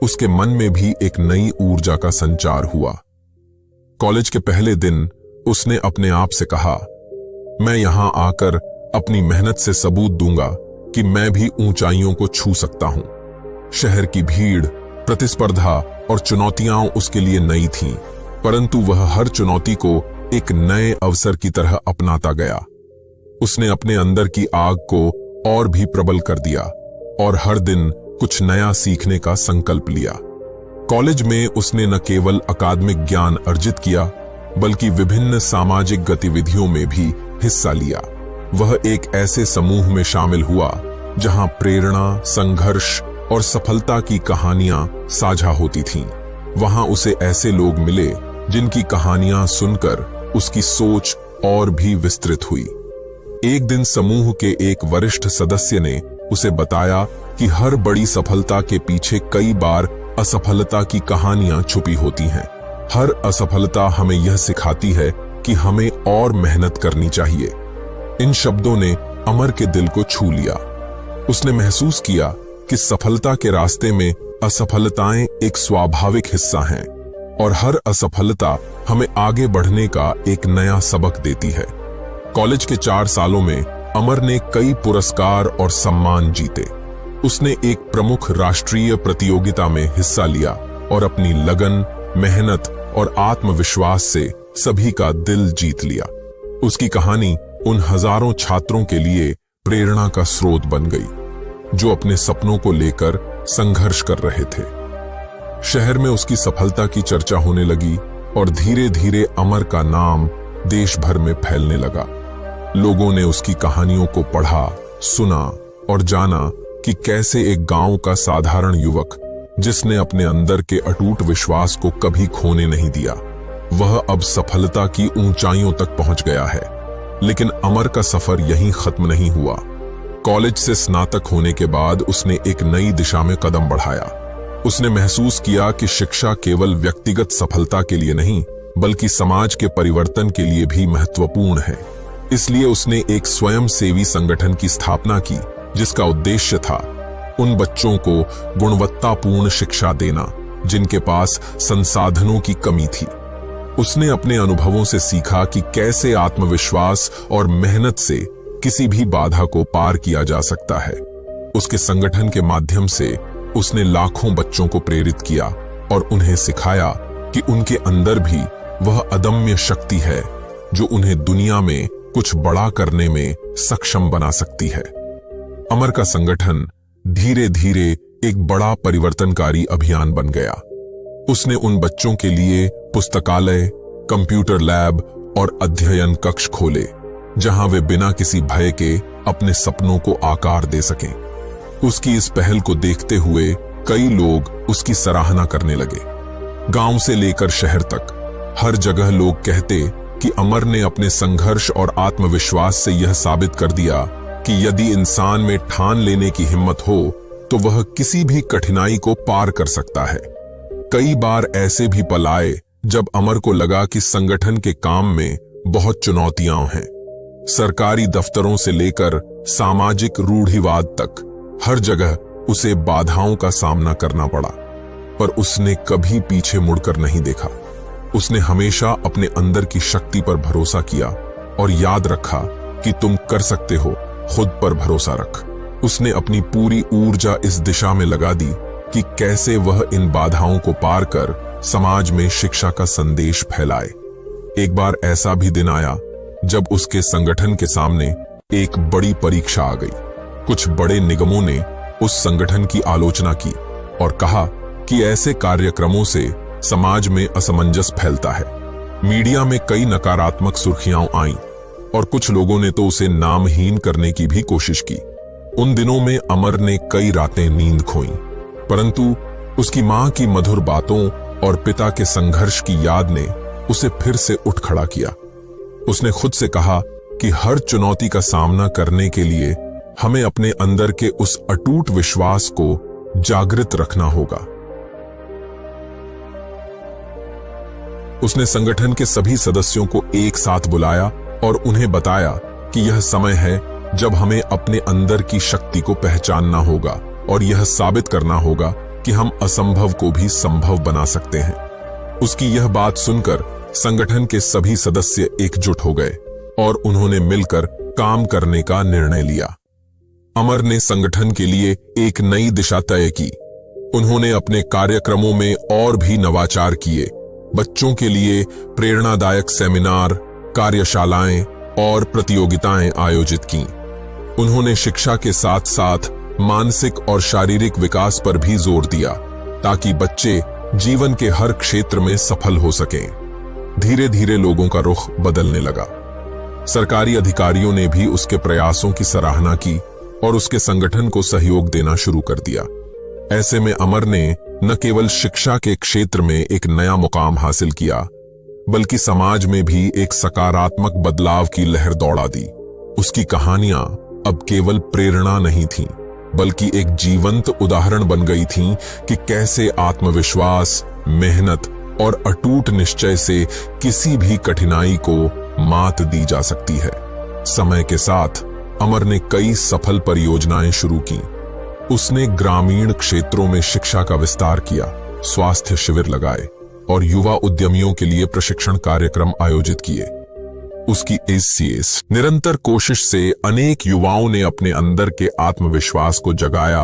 उसके मन में भी एक नई ऊर्जा का संचार हुआ। कॉलेज के पहले दिन उसने अपने आप से कहा, मैं यहां आकर अपनी मेहनत से सबूत दूंगा कि मैं भी ऊंचाइयों को छू सकता हूं। शहर की भीड़, प्रतिस्पर्धा और चुनौतियां उसके लिए नई थीं, परंतु वह हर चुनौती को एक नए अवसर की तरह अपनाता गया। उसने अपने अंदर की आग को और भी प्रबल कर दिया और हर दिन कुछ नया सीखने का संकल्प लिया। कॉलेज में उसने न केवल अकादमिक ज्ञान अर्जित किया, बल्कि विभिन्न सामाजिक गतिविधियों में भी हिस्सा लिया। वह एक ऐसे समूह में शामिल हुआ जहां प्रेरणा, संघर्ष और सफलता की कहानियां साझा होती थीं। वहां उसे ऐसे लोग मिले जिनकी कहानियां सुनकर उसकी सोच और भी विस्तृत हुई। एक दिन समूह के एक वरिष्ठ सदस्य ने उसे बताया कि हर बड़ी सफलता के पीछे कई बार असफलता की कहानियां छुपी होती हैं। हर असफलता हमें यह सिखाती है कि हमें और मेहनत करनी चाहिए। इन शब्दों ने अमर के दिल को छू लिया। उसने महसूस किया कि सफलता के रास्ते में असफलताएं एक स्वाभाविक हिस्सा हैं और हर असफलता हमें आगे बढ़ने का एक नया सबक देती है। कॉलेज के 4 सालों में अमर ने कई पुरस्कार और सम्मान जीते। उसने एक प्रमुख राष्ट्रीय प्रतियोगिता में हिस्सा लिया और अपनी लगन, मेहनत और आत्मविश्वास से सभी का दिल जीत लिया। उसकी कहानी उन हजारों छात्रों के लिए प्रेरणा का स्रोत बन गई जो अपने सपनों को लेकर संघर्ष कर रहे थे। शहर में उसकी सफलता की चर्चा होने लगी और धीरे धीरे अमर का नाम देश भर में फैलने लगा। लोगों ने उसकी कहानियों को पढ़ा, सुना और जाना कि कैसे एक गांव का साधारण युवक, जिसने अपने अंदर के अटूट विश्वास को कभी खोने नहीं दिया, वह अब सफलता की ऊंचाइयों तक पहुंच गया है। लेकिन अमर का सफर यहीं खत्म नहीं हुआ। कॉलेज से स्नातक होने के बाद उसने एक नई दिशा में कदम बढ़ाया। उसने महसूस किया कि शिक्षा केवल व्यक्तिगत सफलता के लिए नहीं, बल्कि समाज के परिवर्तन के लिए भी महत्वपूर्ण है। इसलिए उसने एक स्वयंसेवी संगठन की स्थापना की, जिसका उद्देश्य था उन बच्चों को गुणवत्तापूर्ण शिक्षा देना जिनके पास संसाधनों की कमी थी। उसने अपने अनुभवों से सीखा कि कैसे आत्मविश्वास और मेहनत से किसी भी बाधा को पार किया जा सकता है। उसके संगठन के माध्यम से उसने लाखों बच्चों को प्रेरित किया और उन्हें सिखाया कि उनके अंदर भी वह अदम्य शक्ति है जो उन्हें दुनिया में कुछ बड़ा करने में सक्षम बना सकती है। अमर का संगठन धीरे धीरे एक बड़ा परिवर्तनकारी अभियान बन गया। उसने उन बच्चों के लिए पुस्तकालय, कंप्यूटर लैब और अध्ययन कक्ष खोले, जहां वे बिना किसी भय के अपने सपनों को आकार दे सकें। उसकी इस पहल को देखते हुए कई लोग उसकी सराहना करने लगे। गांव से लेकर शहर तक हर जगह लोग कहते कि अमर ने अपने संघर्ष और आत्मविश्वास से यह साबित कर दिया कि यदि इंसान में ठान लेने की हिम्मत हो तो वह किसी भी कठिनाई को पार कर सकता है। कई बार ऐसे भी पल आए जब अमर को लगा कि संगठन के काम में बहुत चुनौतियां हैं। सरकारी दफ्तरों से लेकर सामाजिक रूढ़िवाद तक हर जगह उसे बाधाओं का सामना करना पड़ा, पर उसने कभी पीछे मुड़कर नहीं देखा। उसने हमेशा अपने अंदर की शक्ति पर भरोसा किया और याद रखा कि तुम कर सकते हो, खुद पर भरोसा रख। उसने अपनी पूरी ऊर्जा इस दिशा में लगा दी कि कैसे वह इन बाधाओं को पार कर समाज में शिक्षा का संदेश फैलाए। एक बार ऐसा भी दिन आया जब उसके संगठन के सामने एक बड़ी परीक्षा आ गई। कुछ बड़े निगमों ने उस संगठन की आलोचना की और कहा कि ऐसे कार्यक्रमों से समाज में असमंजस फैलता है। मीडिया में कई नकारात्मक सुर्खियां आईं और कुछ लोगों ने तो उसे नामहीन करने की भी कोशिश की। उन दिनों में अमर ने कई रातें नींद खोईं, परंतु उसकी मां की मधुर बातों और पिता के संघर्ष की याद ने उसे फिर से उठ खड़ा किया। उसने खुद से कहा कि हर चुनौती का सामना करने के लिए हमें अपने अंदर के उस अटूट विश्वास को जागृत रखना होगा। उसने संगठन के सभी सदस्यों को एक साथ बुलाया और उन्हें बताया कि यह समय है जब हमें अपने अंदर की शक्ति को पहचानना होगा और यह साबित करना होगा कि हम असंभव को भी संभव बना सकते हैं। उसकी यह बात सुनकर संगठन के सभी सदस्य एकजुट हो गए और उन्होंने मिलकर काम करने का निर्णय लिया। अमर ने संगठन के लिए एक नई दिशा तय की। उन्होंने अपने कार्यक्रमों में और भी नवाचार किए। बच्चों के लिए प्रेरणादायक सेमिनार, कार्यशालाएं और प्रतियोगिताएं आयोजित की। उन्होंने शिक्षा के साथ साथ मानसिक और शारीरिक विकास पर भी जोर दिया ताकि बच्चे जीवन के हर क्षेत्र में सफल हो सकें। धीरे धीरे लोगों का रुख बदलने लगा। सरकारी अधिकारियों ने भी उसके प्रयासों की सराहना की और उसके संगठन को सहयोग देना शुरू कर दिया। ऐसे में अमर ने न केवल शिक्षा के क्षेत्र में एक नया मुकाम हासिल किया, बल्कि समाज में भी एक सकारात्मक बदलाव की लहर दौड़ा दी। उसकी कहानियां अब केवल प्रेरणा नहीं थीं, बल्कि एक जीवंत उदाहरण बन गई थीं कि कैसे आत्मविश्वास, मेहनत और अटूट निश्चय से किसी भी कठिनाई को मात दी जा सकती है। समय के साथ अमर ने कई सफल परियोजनाएं शुरू की। उसने ग्रामीण क्षेत्रों में शिक्षा का विस्तार किया, स्वास्थ्य शिविर लगाए और युवा उद्यमियों के लिए प्रशिक्षण कार्यक्रम आयोजित किए। उसकी इस निरंतर कोशिश से अनेक युवाओं ने अपने अंदर के आत्मविश्वास को जगाया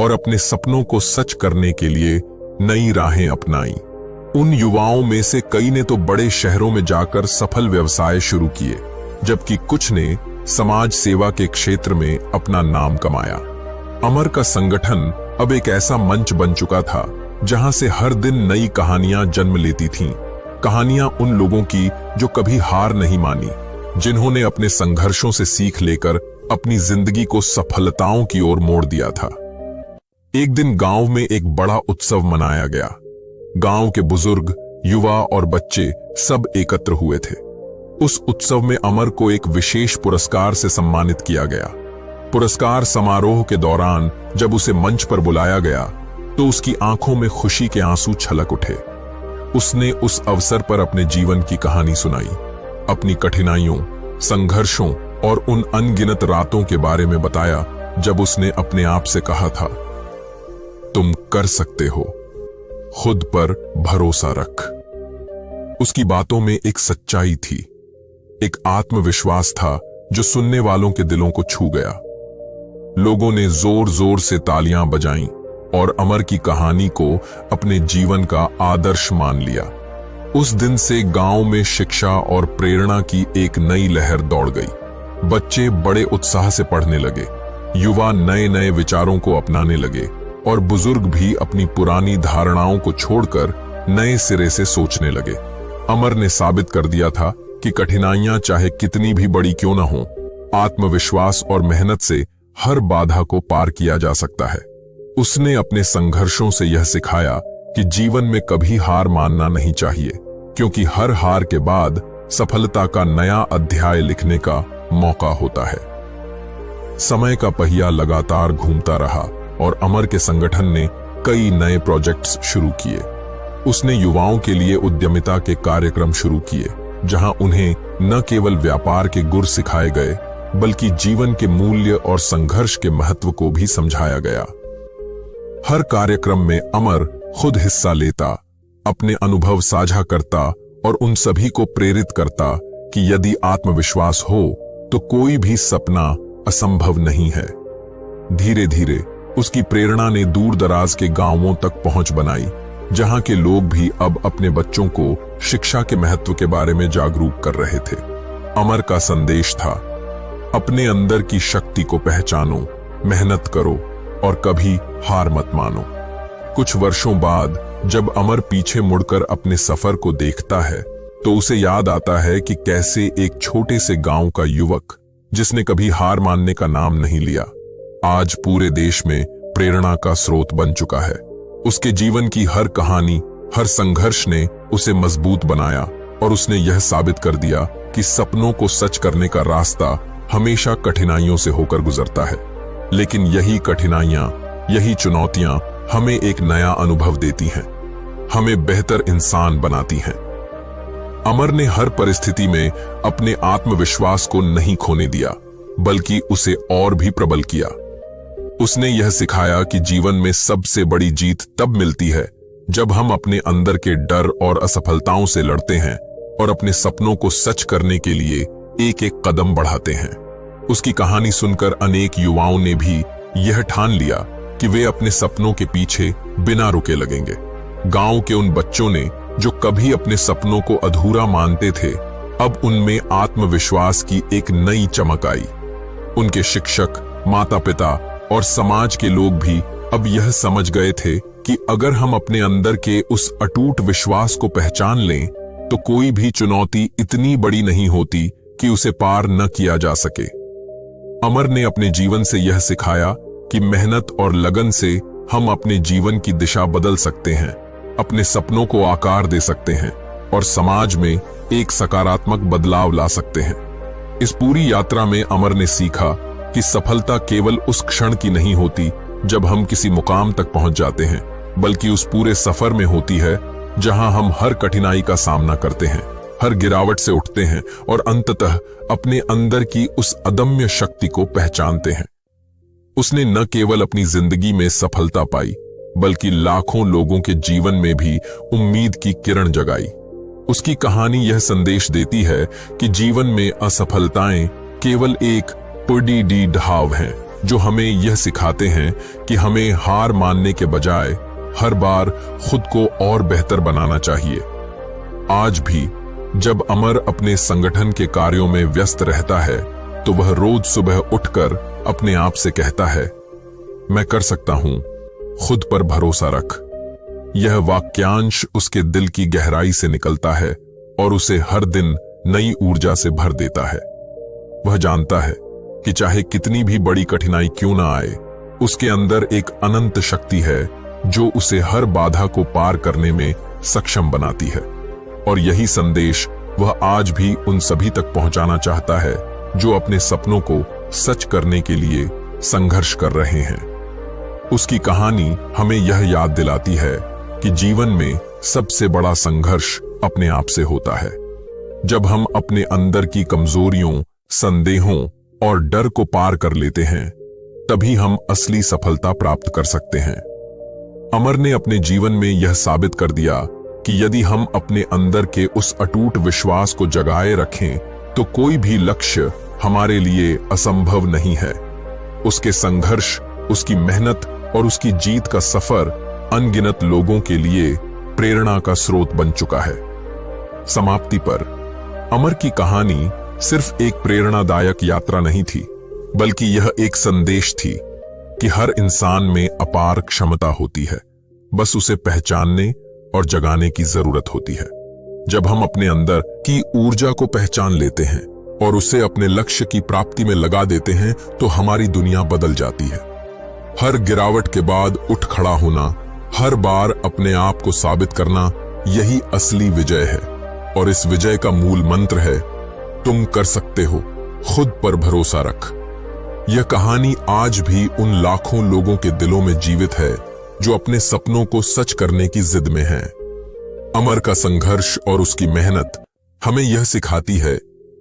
और अपने सपनों को सच करने के लिए नई राहें अपनाई। उन युवाओं में से कई ने तो बड़े शहरों में जाकर सफल व्यवसाय शुरू किए, जबकि कुछ ने समाज सेवा के क्षेत्र में अपना नाम कमाया। अमर का संगठन अब एक ऐसा मंच बन चुका था जहां से हर दिन नई कहानियां जन्म लेती थीं। कहानियां उन लोगों की जो कभी हार नहीं मानी, जिन्होंने अपने संघर्षों से सीख लेकर अपनी जिंदगी को सफलताओं की ओर मोड़ दिया था। एक दिन गांव में एक बड़ा उत्सव मनाया गया। गांव के बुजुर्ग, युवा और बच्चे सब एकत्र हुए थे। उस उत्सव में अमर को एक विशेष पुरस्कार से सम्मानित किया गया। पुरस्कार समारोह के दौरान जब उसे मंच पर बुलाया गया तो उसकी आंखों में खुशी के आंसू छलक उठे। उसने उस अवसर पर अपने जीवन की कहानी सुनाई, अपनी कठिनाइयों, संघर्षों और उन अनगिनत रातों के बारे में बताया जब उसने अपने आप से कहा था, तुम कर सकते हो, खुद पर भरोसा रख। उसकी बातों में एक सच्चाई थी, एक आत्मविश्वास था जो सुनने वालों के दिलों को छू गया। लोगों ने जोर जोर से तालियां बजाईं और अमर की कहानी को अपने जीवन का आदर्श मान लिया। उस दिन से गांव में शिक्षा और प्रेरणा की एक नई लहर दौड़ गई। बच्चे बड़े उत्साह से पढ़ने लगे, युवा नए नए विचारों को अपनाने लगे और बुजुर्ग भी अपनी पुरानी धारणाओं को छोड़कर नए सिरे से सोचने लगे। अमर ने साबित कर दिया था कि कठिनाइयां चाहे कितनी भी बड़ी क्यों न हो, आत्मविश्वास और मेहनत से हर बाधा को पार किया जा सकता है। उसने अपने संघर्षों से यह सिखाया कि जीवन में कभी हार मानना नहीं चाहिए, क्योंकि हर हार के बाद सफलता का नया अध्याय लिखने का मौका होता है। समय का पहिया लगातार घूमता रहा और अमर के संगठन ने कई नए प्रोजेक्ट्स शुरू किए। उसने युवाओं के लिए उद्यमिता के कार्यक्रम शुरू किए, जहां उन्हें न केवल व्यापार के गुर सिखाए गए, बल्कि जीवन के मूल्य और संघर्ष के महत्व को भी समझाया गया। हर कार्यक्रम में अमर खुद हिस्सा लेता, अपने अनुभव साझा करता और उन सभी को प्रेरित करता कि यदि आत्मविश्वास हो तो कोई भी सपना असंभव नहीं है। धीरे धीरे उसकी प्रेरणा ने दूर दराज के गांवों तक पहुंच बनाई, जहां के लोग भी अब अपने बच्चों को शिक्षा के महत्व के बारे में जागरूक कर रहे थे। अमर का संदेश था, अपने अंदर की शक्ति को पहचानो, मेहनत करो और कभी हार मत मानो। कुछ वर्षों बाद जब अमर पीछे मुड़कर अपने सफर को देखता है तो उसे याद आता है कि कैसे एक छोटे से गांव का युवक, जिसने कभी हार मानने का नाम नहीं लिया, आज पूरे देश में प्रेरणा का स्रोत बन चुका है। उसके जीवन की हर कहानी, हर संघर्ष ने उसे मजबूत बनाया और उसने यह साबित कर दिया कि सपनों को सच करने का रास्ता हमेशा कठिनाइयों से होकर गुजरता है। लेकिन यही कठिनाइयां, यही चुनौतियां हमें एक नया अनुभव देती हैं, हमें बेहतर इंसान बनाती हैं। अमर ने हर परिस्थिति में अपने आत्मविश्वास को नहीं खोने दिया, बल्कि उसे और भी प्रबल किया। उसने यह सिखाया कि जीवन में सबसे बड़ी जीत तब मिलती है जब हम अपने अंदर के डर और असफलताओं से लड़ते हैं और अपने सपनों को सच करने के लिए एक एक कदम बढ़ाते हैं। उसकी कहानी सुनकर अनेक युवाओं ने भी यह ठान लिया कि वे अपने सपनों के पीछे बिना रुके लगेंगे। गांव के उन बच्चों ने जो कभी अपने सपनों को अधूरा मानते थे, अब उनमें आत्मविश्वास की एक नई चमक आई। उनके शिक्षक, माता पिता और समाज के लोग भी अब यह समझ गए थे कि अगर हम अपने अंदर के उस अटूट विश्वास को पहचान लें तो कोई भी चुनौती इतनी बड़ी नहीं होती कि उसे पार न किया जा सके। अमर ने अपने जीवन से यह सिखाया कि मेहनत और लगन से हम अपने जीवन की दिशा बदल सकते हैं, अपने सपनों को आकार दे सकते हैं और समाज में एक सकारात्मक बदलाव ला सकते हैं। इस पूरी यात्रा में अमर ने सीखा कि सफलता केवल उस क्षण की नहीं होती जब हम किसी मुकाम तक पहुंच जाते हैं, बल्कि उस पूरे सफर में होती है जहां हम हर कठिनाई का सामना करते हैं, हर गिरावट से उठते हैं और अंततः अपने अंदर की उस अदम्य शक्ति को पहचानते हैं। उसने न केवल अपनी जिंदगी में सफलता पाई, बल्कि लाखों लोगों के जीवन में भी उम्मीद की किरण जगाई। उसकी कहानी यह संदेश देती है कि जीवन में असफलताएं केवल एक पुडी ढाव हैं, जो हमें यह सिखाते हैं कि हमें हार मानने के बजाय हर बार खुद को और बेहतर बनाना चाहिए। आज भी जब अमर अपने संगठन के कार्यों में व्यस्त रहता है, तो वह रोज सुबह उठकर अपने आप से कहता है, मैं कर सकता हूं, खुद पर भरोसा रख। यह वाक्यांश उसके दिल की गहराई से निकलता है और उसे हर दिन नई ऊर्जा से भर देता है। वह जानता है कि चाहे कितनी भी बड़ी कठिनाई क्यों ना आए, उसके अंदर एक अनंत शक्ति है जो उसे हर बाधा को पार करने में सक्षम बनाती है। और यही संदेश वह आज भी उन सभी तक पहुंचाना चाहता है जो अपने सपनों को सच करने के लिए संघर्ष कर रहे हैं। उसकी कहानी हमें यह याद दिलाती है कि जीवन में सबसे बड़ा संघर्ष अपने आप से होता है। जब हम अपने अंदर की कमजोरियों, संदेहों और डर को पार कर लेते हैं, तभी हम असली सफलता प्राप्त कर सकते हैं। अमर ने अपने जीवन में यह साबित कर दिया कि यदि हम अपने अंदर के उस अटूट विश्वास को जगाए रखें, तो कोई भी लक्ष्य हमारे लिए असंभव नहीं है। उसके संघर्ष, उसकी मेहनत और उसकी जीत का सफर अनगिनत लोगों के लिए प्रेरणा का स्रोत बन चुका है। समाप्ति पर अमर की कहानी सिर्फ एक प्रेरणादायक यात्रा नहीं थी, बल्कि यह एक संदेश थी कि हर इंसान में अपार क्षमता होती है, बस उसे पहचानने और जगाने की जरूरत होती है। जब हम अपने अंदर की ऊर्जा को पहचान लेते हैं और उसे अपने लक्ष्य की प्राप्ति में लगा देते हैं, तो हमारी दुनिया बदल जाती है। हर गिरावट के बाद उठ खड़ा होना, हर बार अपने आप को साबित करना, यही असली विजय है। और इस विजय का मूल मंत्र है, तुम कर सकते हो, खुद पर भरोसा रख। यह कहानी आज भी उन लाखों लोगों के दिलों में जीवित है जो अपने सपनों को सच करने की जिद में हैं। अमर का संघर्ष और उसकी मेहनत हमें यह सिखाती है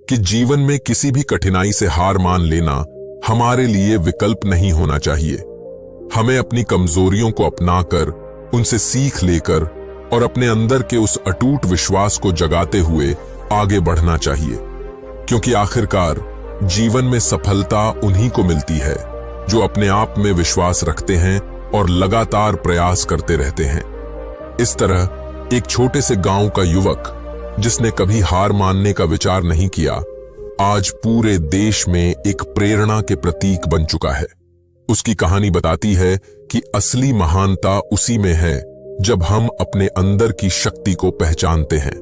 कि जीवन में किसी भी कठिनाई से हार मान लेना हमारे लिए विकल्प नहीं होना चाहिए। हमें अपनी कमजोरियों को अपनाकर, उनसे सीख लेकर और अपने अंदर के उस अटूट विश्वास को जगाते हुए आगे बढ़ना चाहिए, क्योंकि आखिरकार जीवन में सफलता उन्हीं को मिलती है जो अपने आप में विश्वास रखते हैं और लगातार प्रयास करते रहते हैं। इस तरह एक छोटे से गांव का युवक जिसने कभी हार मानने का विचार नहीं किया, आज पूरे देश में एक प्रेरणा के प्रतीक बन चुका है। उसकी कहानी बताती है कि असली महानता उसी में है जब हम अपने अंदर की शक्ति को पहचानते हैं,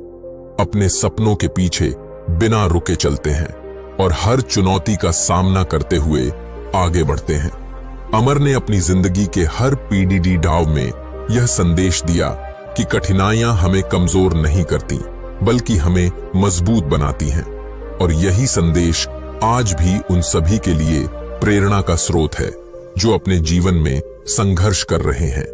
अपने सपनों के पीछे बिना रुके चलते हैं और हर चुनौती का सामना करते हुए आगे बढ़ते हैं। अमर ने अपनी जिंदगी के हर पीढ़ी ढाव में यह संदेश दिया कि कठिनाइयां हमें कमजोर नहीं करती, बल्कि हमें मजबूत बनाती हैं। और यही संदेश आज भी उन सभी के लिए प्रेरणा का स्रोत है जो अपने जीवन में संघर्ष कर रहे हैं।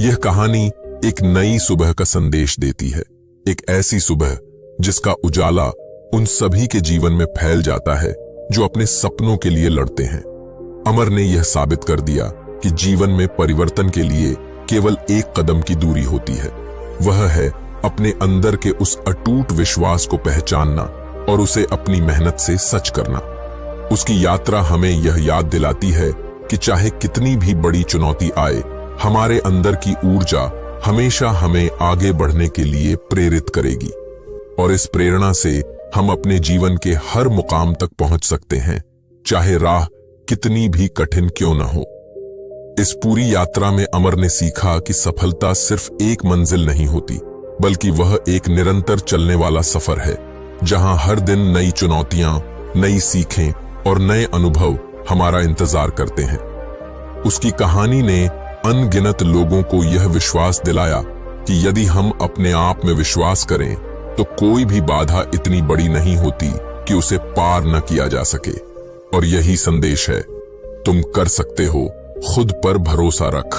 यह कहानी एक नई सुबह का संदेश देती है, एक ऐसी सुबह जिसका उजाला उन सभी के जीवन में फैल जाता है जो अपने सपनों के लिए लड़ते हैं। अमर ने यह साबित कर दिया कि जीवन में परिवर्तन के लिए केवल एक कदम की दूरी होती है। वह है अपने अंदर के उस अटूट विश्वास को पहचानना और उसे अपनी मेहनत से सच करना। उसकी यात्रा हमें यह याद दिलाती है कि चाहे कितनी भी बड़ी चुनौती आए, हमारे अंदर की ऊर्जा हमेशा हमें आगे बढ़ने के लिए प्रेरित करेगी और इस प्रेरणा से हम अपने जीवन के हर मुकाम तक पहुंच सकते हैं, चाहे राह कितनी भी कठिन क्यों न हो। इस पूरी यात्रा में अमर ने सीखा कि सफलता सिर्फ एक मंजिल नहीं होती, बल्कि वह एक निरंतर चलने वाला सफर है, जहां हर दिन नई चुनौतियां, नई सीखें और नए अनुभव हमारा इंतजार करते हैं। उसकी कहानी ने अनगिनत लोगों को यह विश्वास दिलाया कि यदि हम अपने आप में विश्वास करें तो कोई भी बाधा इतनी बड़ी नहीं होती कि उसे पार न किया जा सके। और यही संदेश है, तुम कर सकते हो, खुद पर भरोसा रख।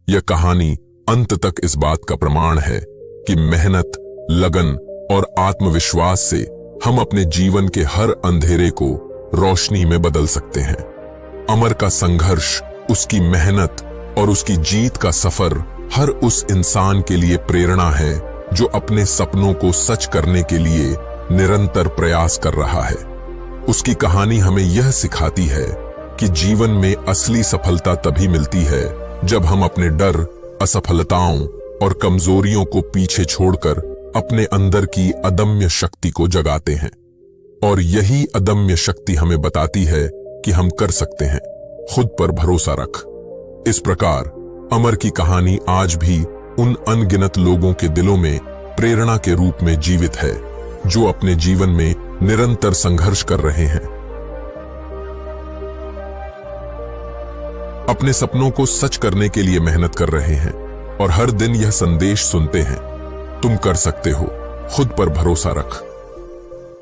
यह कहानी अंत तक इस बात का प्रमाण है कि मेहनत, लगन और आत्मविश्वास से हम अपने जीवन के हर अंधेरे को रोशनी में बदल सकते हैं। अमर का संघर्ष, उसकी मेहनत और उसकी जीत का सफर हर उस इंसान के लिए प्रेरणा है जो अपने सपनों को सच करने के लिए निरंतर प्रयास कर रहा है। उसकी कहानी हमें यह सिखाती है कि जीवन में असली सफलता तभी मिलती है जब हम अपने डर, असफलताओं और कमजोरियों को पीछे छोड़कर अपने अंदर की अदम्य शक्ति को जगाते हैं। और यही अदम्य शक्ति हमें बताती है कि हम कर सकते हैं, खुद पर भरोसा रख। इस प्रकार अमर की कहानी आज भी उन अनगिनत लोगों के दिलों में प्रेरणा के रूप में जीवित है जो अपने जीवन में निरंतर संघर्ष कर रहे हैं, अपने सपनों को सच करने के लिए मेहनत कर रहे हैं और हर दिन यह संदेश सुनते हैं, तुम कर सकते हो, खुद पर भरोसा रख।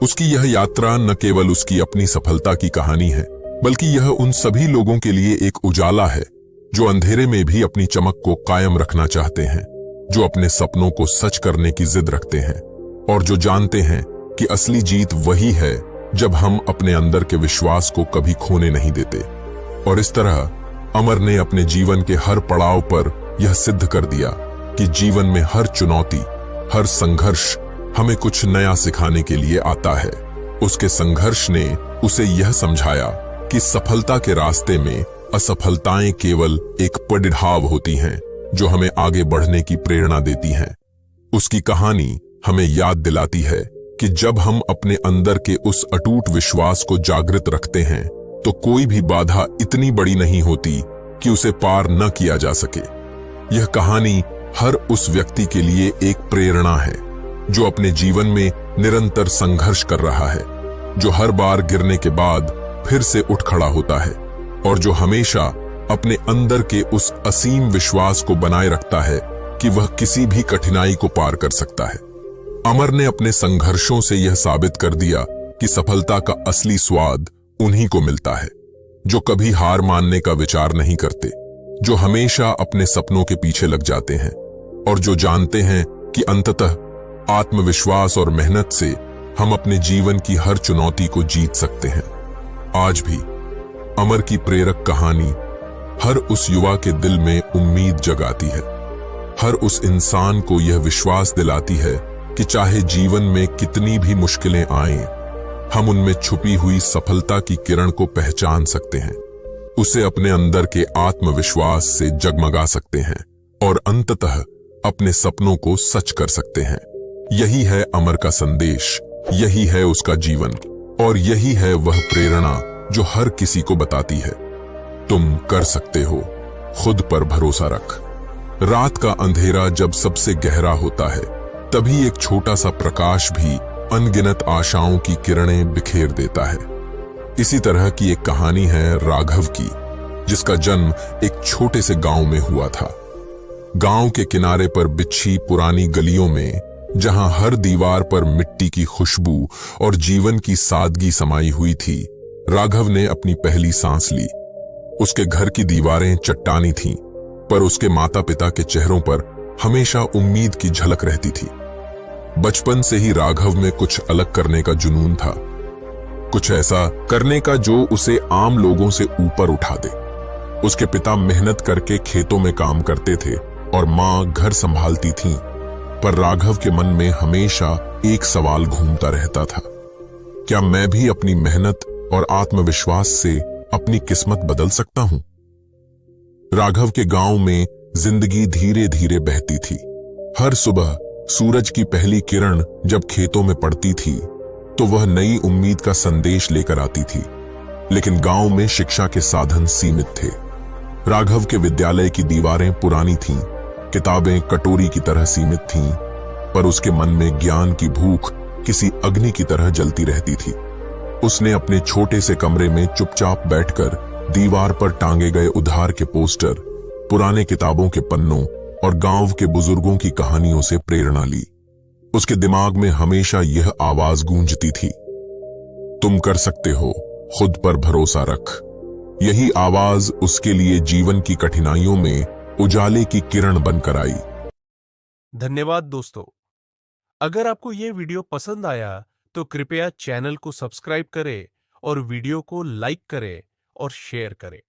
उसकी यह यात्रा न केवल उसकी अपनी सफलता की कहानी है, बल्कि यह उन सभी लोगों के लिए एक उजाला है जो अंधेरे में भी अपनी चमक को कायम रखना चाहते हैं, जो अपने सपनों को सच करने की जिद रखते हैं और जो जानते हैं कि असली जीत वही है जब हम अपने अंदर के विश्वास को कभी खोने नहीं देते। और इस तरह अमर ने अपने जीवन के हर पड़ाव पर यह सिद्ध कर दिया कि जीवन में हर चुनौती, हर संघर्ष हमें कुछ नया सिखाने के लिए आता है। उसके संघर्ष ने उसे यह समझाया कि सफलता के रास्ते में असफलताएं केवल एक पड़ाव होती हैं जो हमें आगे बढ़ने की प्रेरणा देती हैं। उसकी कहानी हमें याद दिलाती है कि जब हम अपने अंदर के उस अटूट विश्वास को जागृत रखते हैं तो कोई भी बाधा इतनी बड़ी नहीं होती कि उसे पार न किया जा सके। यह कहानी हर उस व्यक्ति के लिए एक प्रेरणा है जो अपने जीवन में निरंतर संघर्ष कर रहा है, जो हर बार गिरने के बाद फिर से उठ खड़ा होता है और जो हमेशा अपने अंदर के उस असीम विश्वास को बनाए रखता है कि वह किसी भी कठिनाई को पार कर सकता है। अमर ने अपने संघर्षों से यह साबित कर दिया कि सफलता का असली स्वाद उन्हीं को मिलता है जो कभी हार मानने का विचार नहीं करते, जो हमेशा अपने सपनों के पीछे लग जाते हैं और जो जानते हैं कि अंततः आत्मविश्वास और मेहनत से हम अपने जीवन की हर चुनौती को जीत सकते हैं। आज भी अमर की प्रेरक कहानी हर उस युवा के दिल में उम्मीद जगाती है, हर उस इंसान को यह विश्वास दिलाती है कि चाहे जीवन में कितनी भी मुश्किलें आएं, हम उनमें छुपी हुई सफलता की किरण को पहचान सकते हैं, उसे अपने अंदर के आत्मविश्वास से जगमगा सकते हैं और अंततः अपने सपनों को सच कर सकते हैं। यही है अमर का संदेश, यही है उसका जीवन और यही है वह प्रेरणा जो हर किसी को बताती है, तुम कर सकते हो, खुद पर भरोसा रख। रात का अंधेरा जब सबसे गहरा होता है, तभी एक छोटा सा प्रकाश भी अनगिनत आशाओं की किरणें बिखेर देता है। इसी तरह की एक कहानी है राघव की, जिसका जन्म एक छोटे से गांव में हुआ था। गांव के किनारे पर बिछी पुरानी गलियों में, जहां हर दीवार पर मिट्टी की खुशबू और जीवन की सादगी समाई हुई थी, राघव ने अपनी पहली सांस ली। उसके घर की दीवारें चट्टानी थीं, पर उसके माता पिता के चेहरों पर हमेशा उम्मीद की झलक रहती थी। बचपन से ही राघव में कुछ अलग करने का जुनून था, कुछ ऐसा करने का जो उसे आम लोगों से ऊपर उठा दे। उसके पिता मेहनत करके खेतों में काम करते थे और मां घर संभालती थीं, पर राघव के मन में हमेशा एक सवाल घूमता रहता था, क्या मैं भी अपनी मेहनत और आत्मविश्वास से अपनी किस्मत बदल सकता हूं? राघव के गांव में जिंदगी धीरे धीरे बहती थी। हर सुबह सूरज की पहली किरण जब खेतों में पड़ती थी तो वह नई उम्मीद का संदेश लेकर आती थी। लेकिन गांव में शिक्षा के साधन सीमित थे। राघव के विद्यालय की दीवारें पुरानी थीं, किताबें कटोरी की तरह सीमित थीं, पर उसके मन में ज्ञान की भूख किसी अग्नि की तरह जलती रहती थी। उसने अपने छोटे से कमरे में चुपचाप बैठकर दीवार पर टांगे गए उधार के पोस्टर, पुराने किताबों के पन्नों और गांव के बुजुर्गों की कहानियों से प्रेरणा ली। उसके दिमाग में हमेशा यह आवाज गूंजती थी, तुम कर सकते हो, खुद पर भरोसा रख। यही आवाज उसके लिए जीवन की कठिनाइयों में उजाले की किरण बनकर आई। धन्यवाद दोस्तों। अगर आपको यह वीडियो पसंद आया तो कृपया चैनल को सब्सक्राइब करें और वीडियो को लाइक करें और शेयर करें।